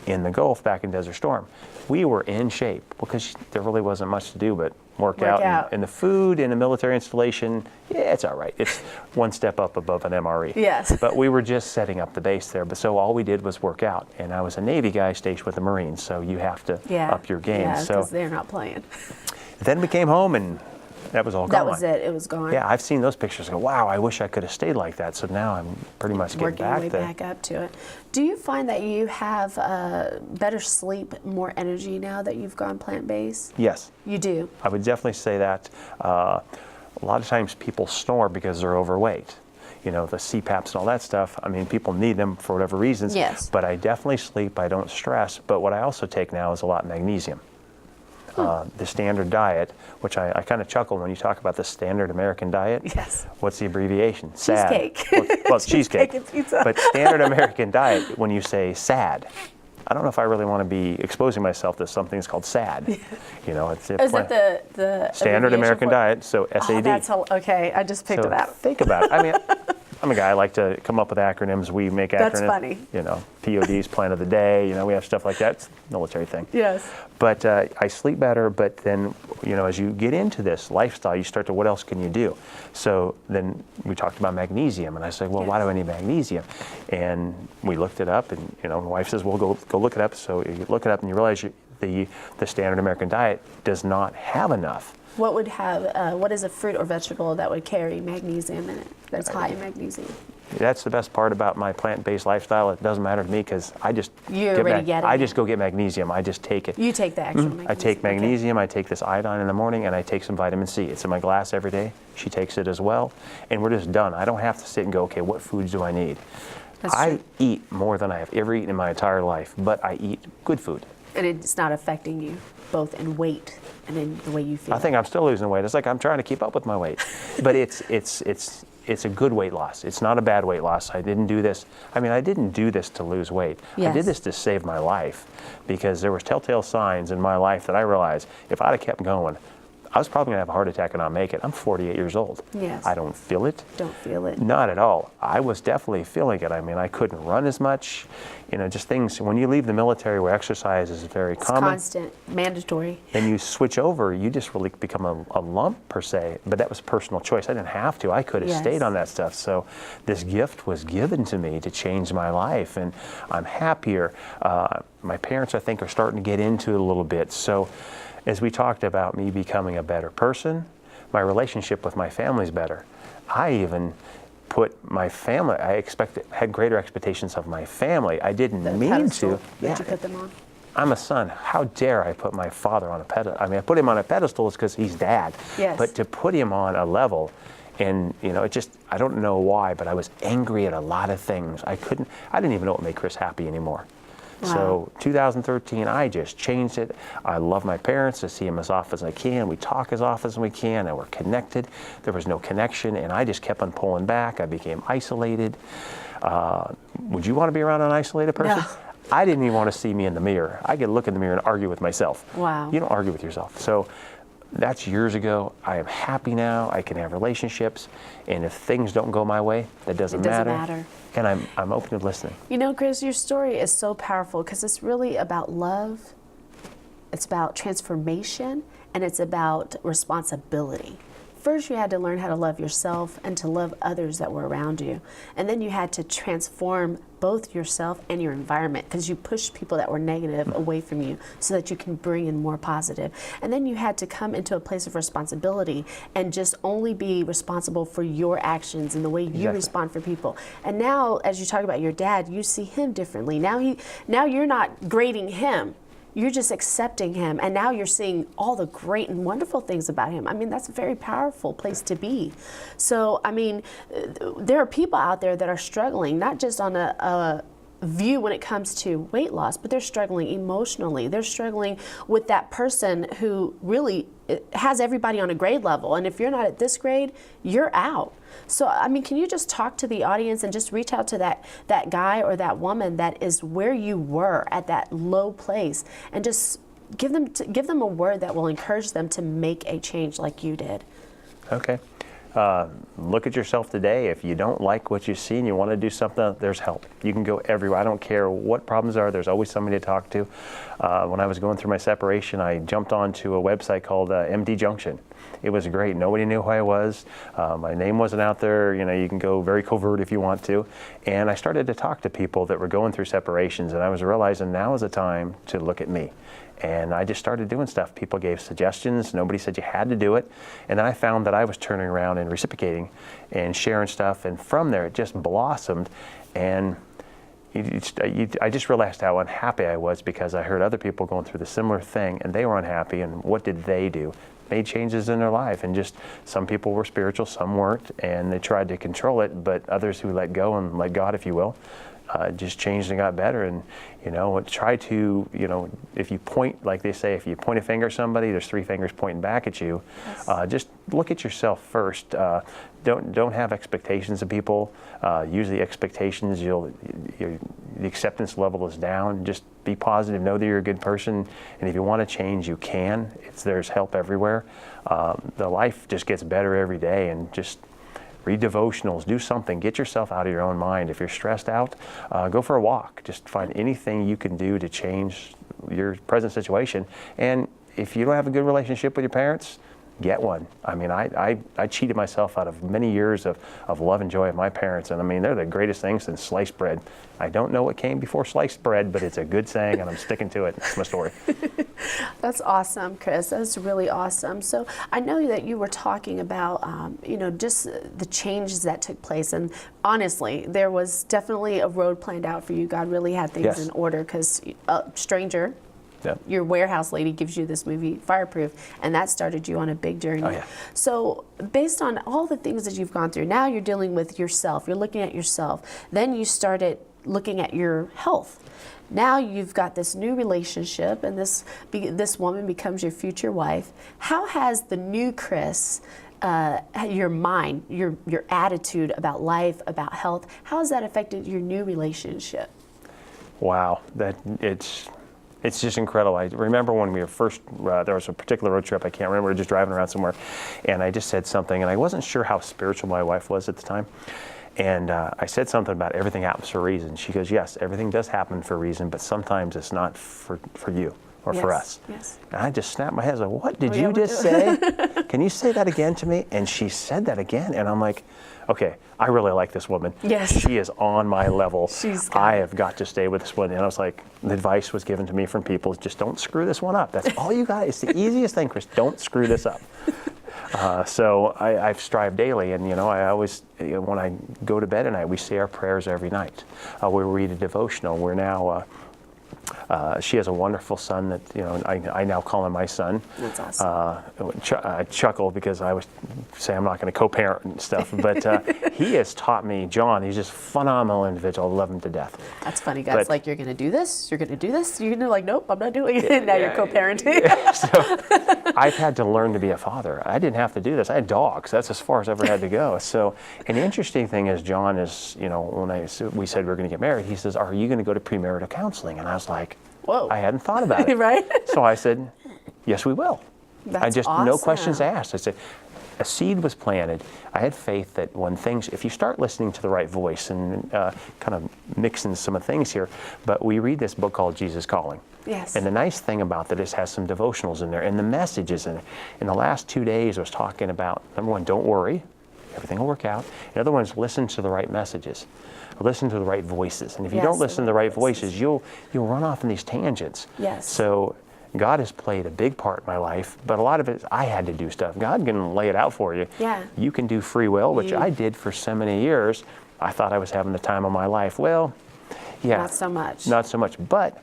in the Gulf back in Desert Storm. We were in shape because there really wasn't much to do but work out. And the food in a military installation, yeah, it's all right. It's one step up above an MRE. Yes. But we were just setting up the base there. But so all we did was work out. And I was a Navy guy stationed with the Marines, so you have to up your game. Yeah, so because they're not playing. then we came home and that was all gone. That was it. It was gone. Yeah, I've seen those pictures and go, wow, I wish I could have stayed like that. So now I'm pretty much getting Working back way there. back up to it. Do you find that you have better sleep, more energy now that you've gone plant-based? Yes. You do? I would definitely say that. A lot of times people snore because they're overweight. You know, the CPAPs and all that stuff, I mean, people need them for whatever reasons. Yes. But I definitely sleep, I don't stress. But what I also take now is a lot of magnesium. The standard diet, which I kind of chuckle when you talk about the standard American diet. Yes. What's the abbreviation? SAD. Cheesecake. Well, cheesecake. and pizza. But standard American diet, when you say SAD, I don't know if I really want to be exposing myself to something that's called SAD. You know, it's Is it the Standard American Diet, so SAD. Oh, that's okay. I just picked so it up. Think about it. I mean, I'm a guy, I like to come up with acronyms. We make acronyms. That's funny. You know, POD's Plan of the Day. You know, we have stuff like that. It's a military thing. Yes. But I sleep better, but then, you know, as you get into this lifestyle, you start to, what else can you do? So then we talked about magnesium, and I said, well, why do I need magnesium? And we looked it up, and, you know, my wife says, well, go look it up. So you look it up, and you realize the Standard American Diet does not have enough. What would have, what is a fruit or vegetable that would carry magnesium in it, that's high in magnesium? That's the best part about my plant-based lifestyle. It doesn't matter to me because I just I just go get magnesium. I just take it. You take the extra magnesium. I take magnesium. Okay. I take this iodine in the morning, and I take some vitamin C. It's in my glass every day. She takes it as well, and we're just done. I don't have to sit and go, okay, what foods do I need? I eat more than I have ever eaten in my entire life, but I eat good food. And it's not affecting you, both in weight and in the way you feel. I think I'm still losing weight. It's like I'm trying to keep up with my weight, but it's a good weight loss. It's not a bad weight loss. I didn't do this. I mean, I didn't do this to lose weight. Yes. I did this to save my life because there was telltale signs in my life that I realized if I'd have kept going, I was probably going to have a heart attack and not make it. I'm 48 years old. Yes. I don't feel it. Don't feel it. Not at all. I was definitely feeling it. I mean, I couldn't run as much. You know, just things. When you leave the military where exercise is very common. Constant, mandatory. And you switch over, you just really become a lump per se. But that was a personal choice. I didn't have to. I could have stayed on that stuff. So this gift was given to me to change my life. And I'm happier. My parents, I think, are starting to get into it a little bit. So as we talked about me becoming a better person, my relationship with my family's better. I even put my family, had greater expectations of my family. I didn't mean to. Did you put them on? I'm a son. How dare I put my father on a pedestal? I mean, I put him on a pedestal is because he's dad. Yes. But to put him on a level, and you know, it just, I don't know why, but I was angry at a lot of things. I didn't even know what made Chris happy anymore. Wow. So 2013, I just changed it. I love my parents. I see them as often as I can. We talk as often as we can, and we're connected. There was no connection, and I just kept on pulling back. I became isolated. Would you want to be around an isolated person? No. I didn't even want to see me in the mirror. I could look in the mirror and argue with myself. Wow. You don't argue with yourself. So that's years ago. I am happy now. I can have relationships, and if things don't go my way, that doesn't matter. And I'm open to listening. You know, Chris, your story is so powerful because it's really about love, it's about transformation, and it's about responsibility. First, you had to learn how to love yourself and to love others that were around you. And then you had to transform both yourself and your environment because you pushed people that were negative away from you so that you can bring in more positive. And then you had to come into a place of responsibility and just only be responsible for your actions and the way you respond for people. And now, as you talk about your dad, you see him differently. Now you're not grading him. You're just accepting him, and now you're seeing all the great and wonderful things about him. I mean, that's a very powerful place to be. So, I mean, there are people out there that are struggling, not just on a view when it comes to weight loss, but they're struggling emotionally. They're struggling with that person who really has everybody on a grade level, and if you're not at this grade, you're out. So, I mean, can you just talk to the audience and just reach out to that guy or that woman that is where you were at that low place and just give them a word that will encourage them to make a change like you did? Okay. Look at yourself today. If you don't like what you see and you want to do something, there's help. You can go everywhere. I don't care what problems are. There's always somebody to talk to. When I was going through my separation, I jumped onto a website called MD Junction. It was great. Nobody knew who I was. My name wasn't out there. You know, you can go very covert if you want to. And I started to talk to people that were going through separations, and I was realizing now is the time to look at me. And I just started doing stuff. People gave suggestions. Nobody said you had to do it. And then I found that I was turning around and reciprocating and sharing stuff. And from there, it just blossomed. And I just realized how unhappy I was because I heard other people going through the similar thing, and they were unhappy. And what did they do? Made changes in their life. And just some people were spiritual, some weren't. And they tried to control it. But others who let go and let God, if you will, just changed and got better. And try to, if you point, like they say, if you point a finger at somebody, there's 3 fingers pointing back at you. Yes. Just look at yourself first. Don't have expectations of people. Usually expectations, the acceptance level is down. Just be positive. Know that you're a good person, and if you want to change, you can. There's help everywhere. The life just gets better every day, and just read devotionals, do something, get yourself out of your own mind. If you're stressed out, go for a walk. Just find anything you can do to change your present situation. And if you don't have a good relationship with your parents, get one. I mean, I cheated myself out of many years of love and joy of my parents, and I mean, they're the greatest things since sliced bread. I don't know what came before sliced bread, but it's a good saying, and I'm sticking to it. That's my story. That's awesome, Chris. That's really awesome. So I know that you were talking about, just the changes that took place, and honestly, there was definitely a road planned out for you. God really had things in order, because a stranger, your warehouse lady, gives you this movie Fireproof, and that started you on a big journey. Oh, yeah. So based on all the things that you've gone through, now you're dealing with yourself, you're looking at yourself, then you started looking at your health. Now you've got this new relationship, and this woman becomes your future wife. How has the new Chris, your mind, your attitude about life, about health, how has that affected your new relationship? Wow, it's just incredible. I remember when we were first, there was a particular road trip, I can't remember, we were just driving around somewhere, and I just said something, and I wasn't sure how spiritual my wife was at the time. And I said something about everything happens for a reason. She goes, yes, everything does happen for a reason, but sometimes it's not for you or for us. Yes. And I just snapped my head. I was like, what did you just say? Can you say that again to me? And she said that again. And I'm like, okay, I really like this woman. Yes. She is on my level. I it. have got to stay with this woman. And I was like, the advice was given to me from people, just don't screw this one up. That's all you got. It's the easiest thing, Chris. Don't screw this up. So I've strived daily, and I always, when I go to bed at night, we say our prayers every night. We read a devotional. We're now, she has a wonderful son that I now call him my son. That's awesome. I chuckle because I always say I'm not going to co-parent and stuff, but he has taught me, John. He's just a phenomenal individual. I love him to death. That's funny, guys. Like, you're going to do this. You're going to do this. You're going to like, nope, I'm not doing it. Now you're co-parenting. So I've had to learn to be a father. I didn't have to do this. I had dogs. That's as far as I ever had to go. So, and the interesting thing is, John is, when we said we were going to get married, he says, are you going to go to premarital counseling? And I was like, whoa. I hadn't thought about it. Right? So I said, yes, we will. That's I just, awesome. no questions asked. I said, a seed was planted. I had faith that when things, if you start listening to the right voice, and kind of mixing some of things here, but we read this book called Jesus Calling. Yes. And the nice thing about that is it has some devotionals in there, and the messages in it. In the last 2 days, I was talking about, number one, don't worry, everything will work out. The other one is listen to the right messages. Listen to the right voices. And if you don't listen to the right voices, you'll run off in these tangents. Yes. So God has played a big part in my life, but a lot of it, I had to do stuff. God can lay it out for you. Yeah. You can do free will, which I did for so many years. I thought I was having the time of my life. Well, yeah. Not so much. Not so much. But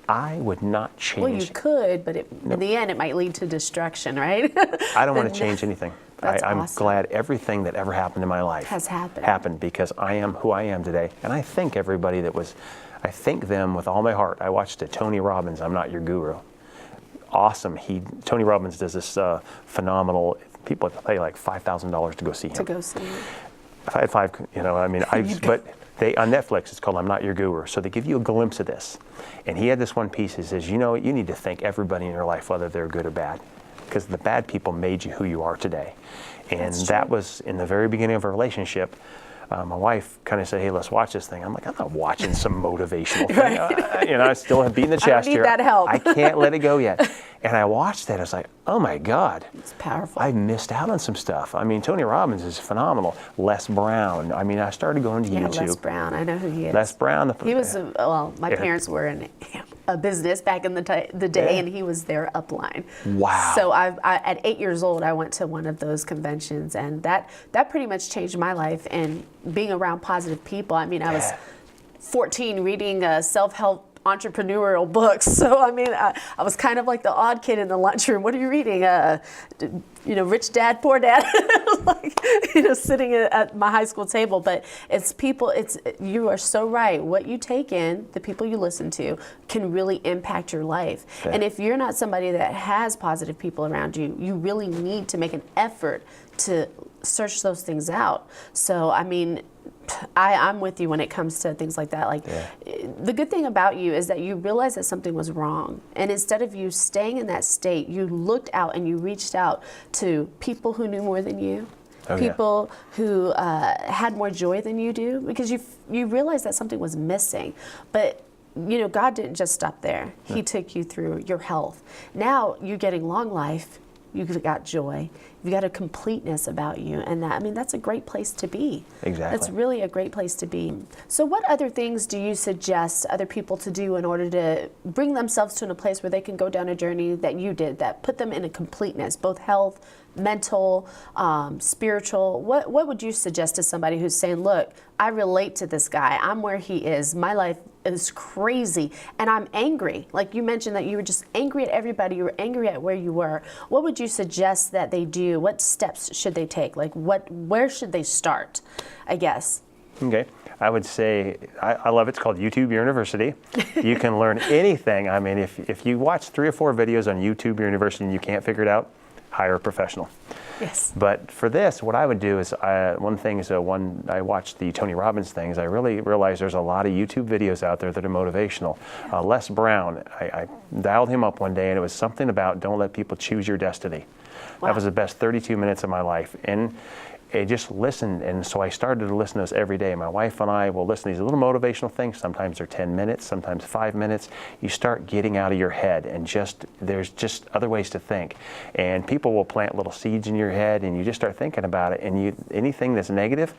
I would not change. Well, you could, but in the end, it might lead to destruction, right? I don't want to change anything. I'm awesome. glad everything that ever happened in my life has happened because I am who I am today. And I thank everybody I thank them with all my heart. I watched Tony Robbins, I'm Not Your Guru. Awesome. Tony Robbins does this phenomenal, people pay like $5,000 to go see him. To go see him. If I had five, but on Netflix, it's called I'm Not Your Guru. So they give you a glimpse of this. And he had this one piece, he says, you need to thank everybody in your life, whether they're good or bad. Because the bad people made you who you are today. And that was in the very beginning of our relationship. My wife kind of said, hey, let's watch this thing. I'm like, I'm not watching some motivational thing. Right. I still have beaten the chest here. I don't need that help. I can't let it go yet. And I watched that. I was like, oh my God. It's powerful. I missed out on some stuff. I mean, Tony Robbins is phenomenal. Les Brown. I mean, I started going to YouTube. Les Brown. I know who he is. Les Brown. He was, my parents were in a business back in the day, and he was their upline. Wow. So at 8 years old, I went to one of those conventions, and that pretty much changed my life. And being around positive people, I mean, I was 14 reading self-help entrepreneurial books. So I mean, I was kind of like the odd kid in the lunchroom. What are you reading? Rich Dad, Poor Dad, like, sitting at my high school table. But you are so right. What you take in, the people you listen to, can really impact your life. Yeah. And if you're not somebody that has positive people around you, you really need to make an effort to search those things out. So, I mean, I'm with you when it comes to things like that. Like, the good thing about you is that you realized that something was wrong. And instead of you staying in that state, you looked out and you reached out to people who knew more than you, people who had more joy than you do, because you realized that something was missing. But God didn't just stop there. He took you through your health. Now you're getting long life. You've got joy. You've got a completeness about you. And that's a great place to be. Exactly. That's really a great place to be. So what other things do you suggest other people to do in order to bring themselves to a place where they can go down a journey that you did, that put them in a completeness, both health, mental, spiritual? What would you suggest to somebody who's saying, look, I relate to this guy. I'm where he is. My life is crazy and I'm angry. Like you mentioned that you were just angry at everybody. You were angry at where you were. What would you suggest that they do? What steps should they take? Like where should they start, I guess? Okay. I would say, I love it. It's called YouTube University. You can learn anything. I mean, if you watch 3 or 4 videos on YouTube University and you can't figure it out, hire a professional. Yes. But for this, what I would do is, one thing is when I watched the Tony Robbins things, I really realized there's a lot of YouTube videos out there that are motivational. Les Brown, I dialed him up one day and it was something about don't let people choose your destiny. Wow. That was the best 32 minutes of my life. And I just listened, and so I started to listen to this every day. My wife and I will listen to these little motivational things. Sometimes they're 10 minutes, sometimes 5 minutes. You start getting out of your head, and there's just other ways to think. And people will plant little seeds in your head, and you just start thinking about it. And anything that's negative,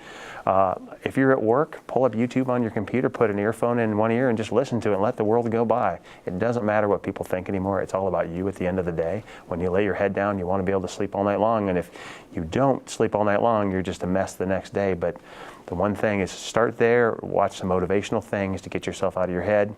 if you're at work, pull up YouTube on your computer, put an earphone in one ear, and just listen to it and let the world go by. It doesn't matter what people think anymore. It's all about you at the end of the day. When you lay your head down, you want to be able to sleep all night long. And if you don't sleep all night long, you're just a mess the next day. But the one thing is start there, watch some motivational things to get yourself out of your head,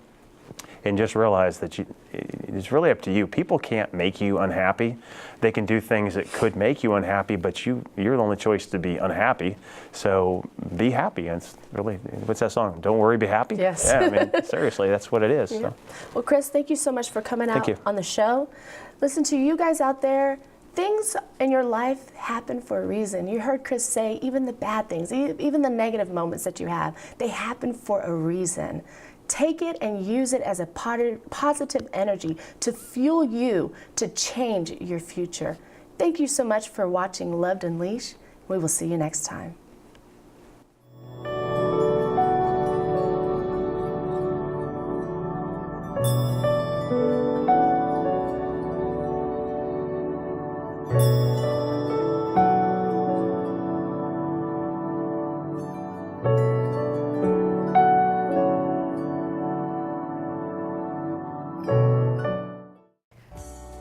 and just realize that it's really up to you. People can't make you unhappy. They can do things that could make you unhappy, but you're the only choice to be unhappy. So be happy. And it's really, what's that song? Don't worry, be happy? Yes. Yeah, I mean, seriously, that's what it is. Yeah. So. Well, Chris, thank you so much for coming out on the show. Listen, to you guys out there, things in your life happen for a reason. You heard Chris say even the bad things, even the negative moments that you have, they happen for a reason. Take it and use it as a positive energy to fuel you to change your future. Thank you so much for watching Loved Unleashed. We will see you next time.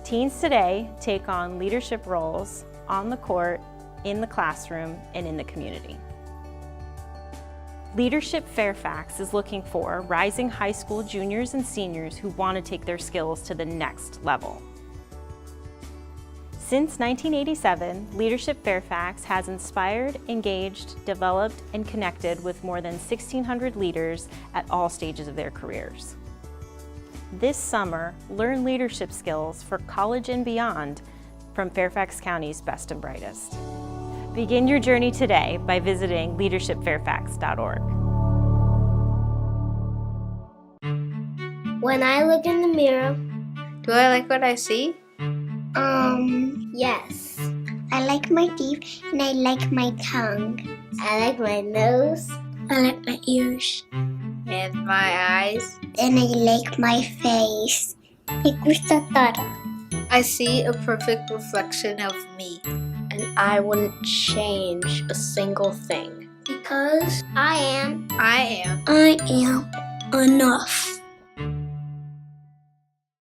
Teens today take on leadership roles on the court, in the classroom, and in the community. Leadership Fairfax is looking for rising high school juniors and seniors who want to take their skills to the next level. Since 1987, Leadership Fairfax has inspired, engaged, developed, and connected with more than 1,600 leaders at all stages of their careers. This summer, learn leadership skills for college and beyond from Fairfax County's best and brightest. Begin your journey today by visiting leadershipfairfax.org. When I look in the mirror, do I like what I see? Yes. I like my teeth and I like my tongue. I like my nose. I like my ears. And my eyes. And I like my face. Me gusta todo. I see a perfect reflection of me. And I wouldn't change a single thing. Because I am enough.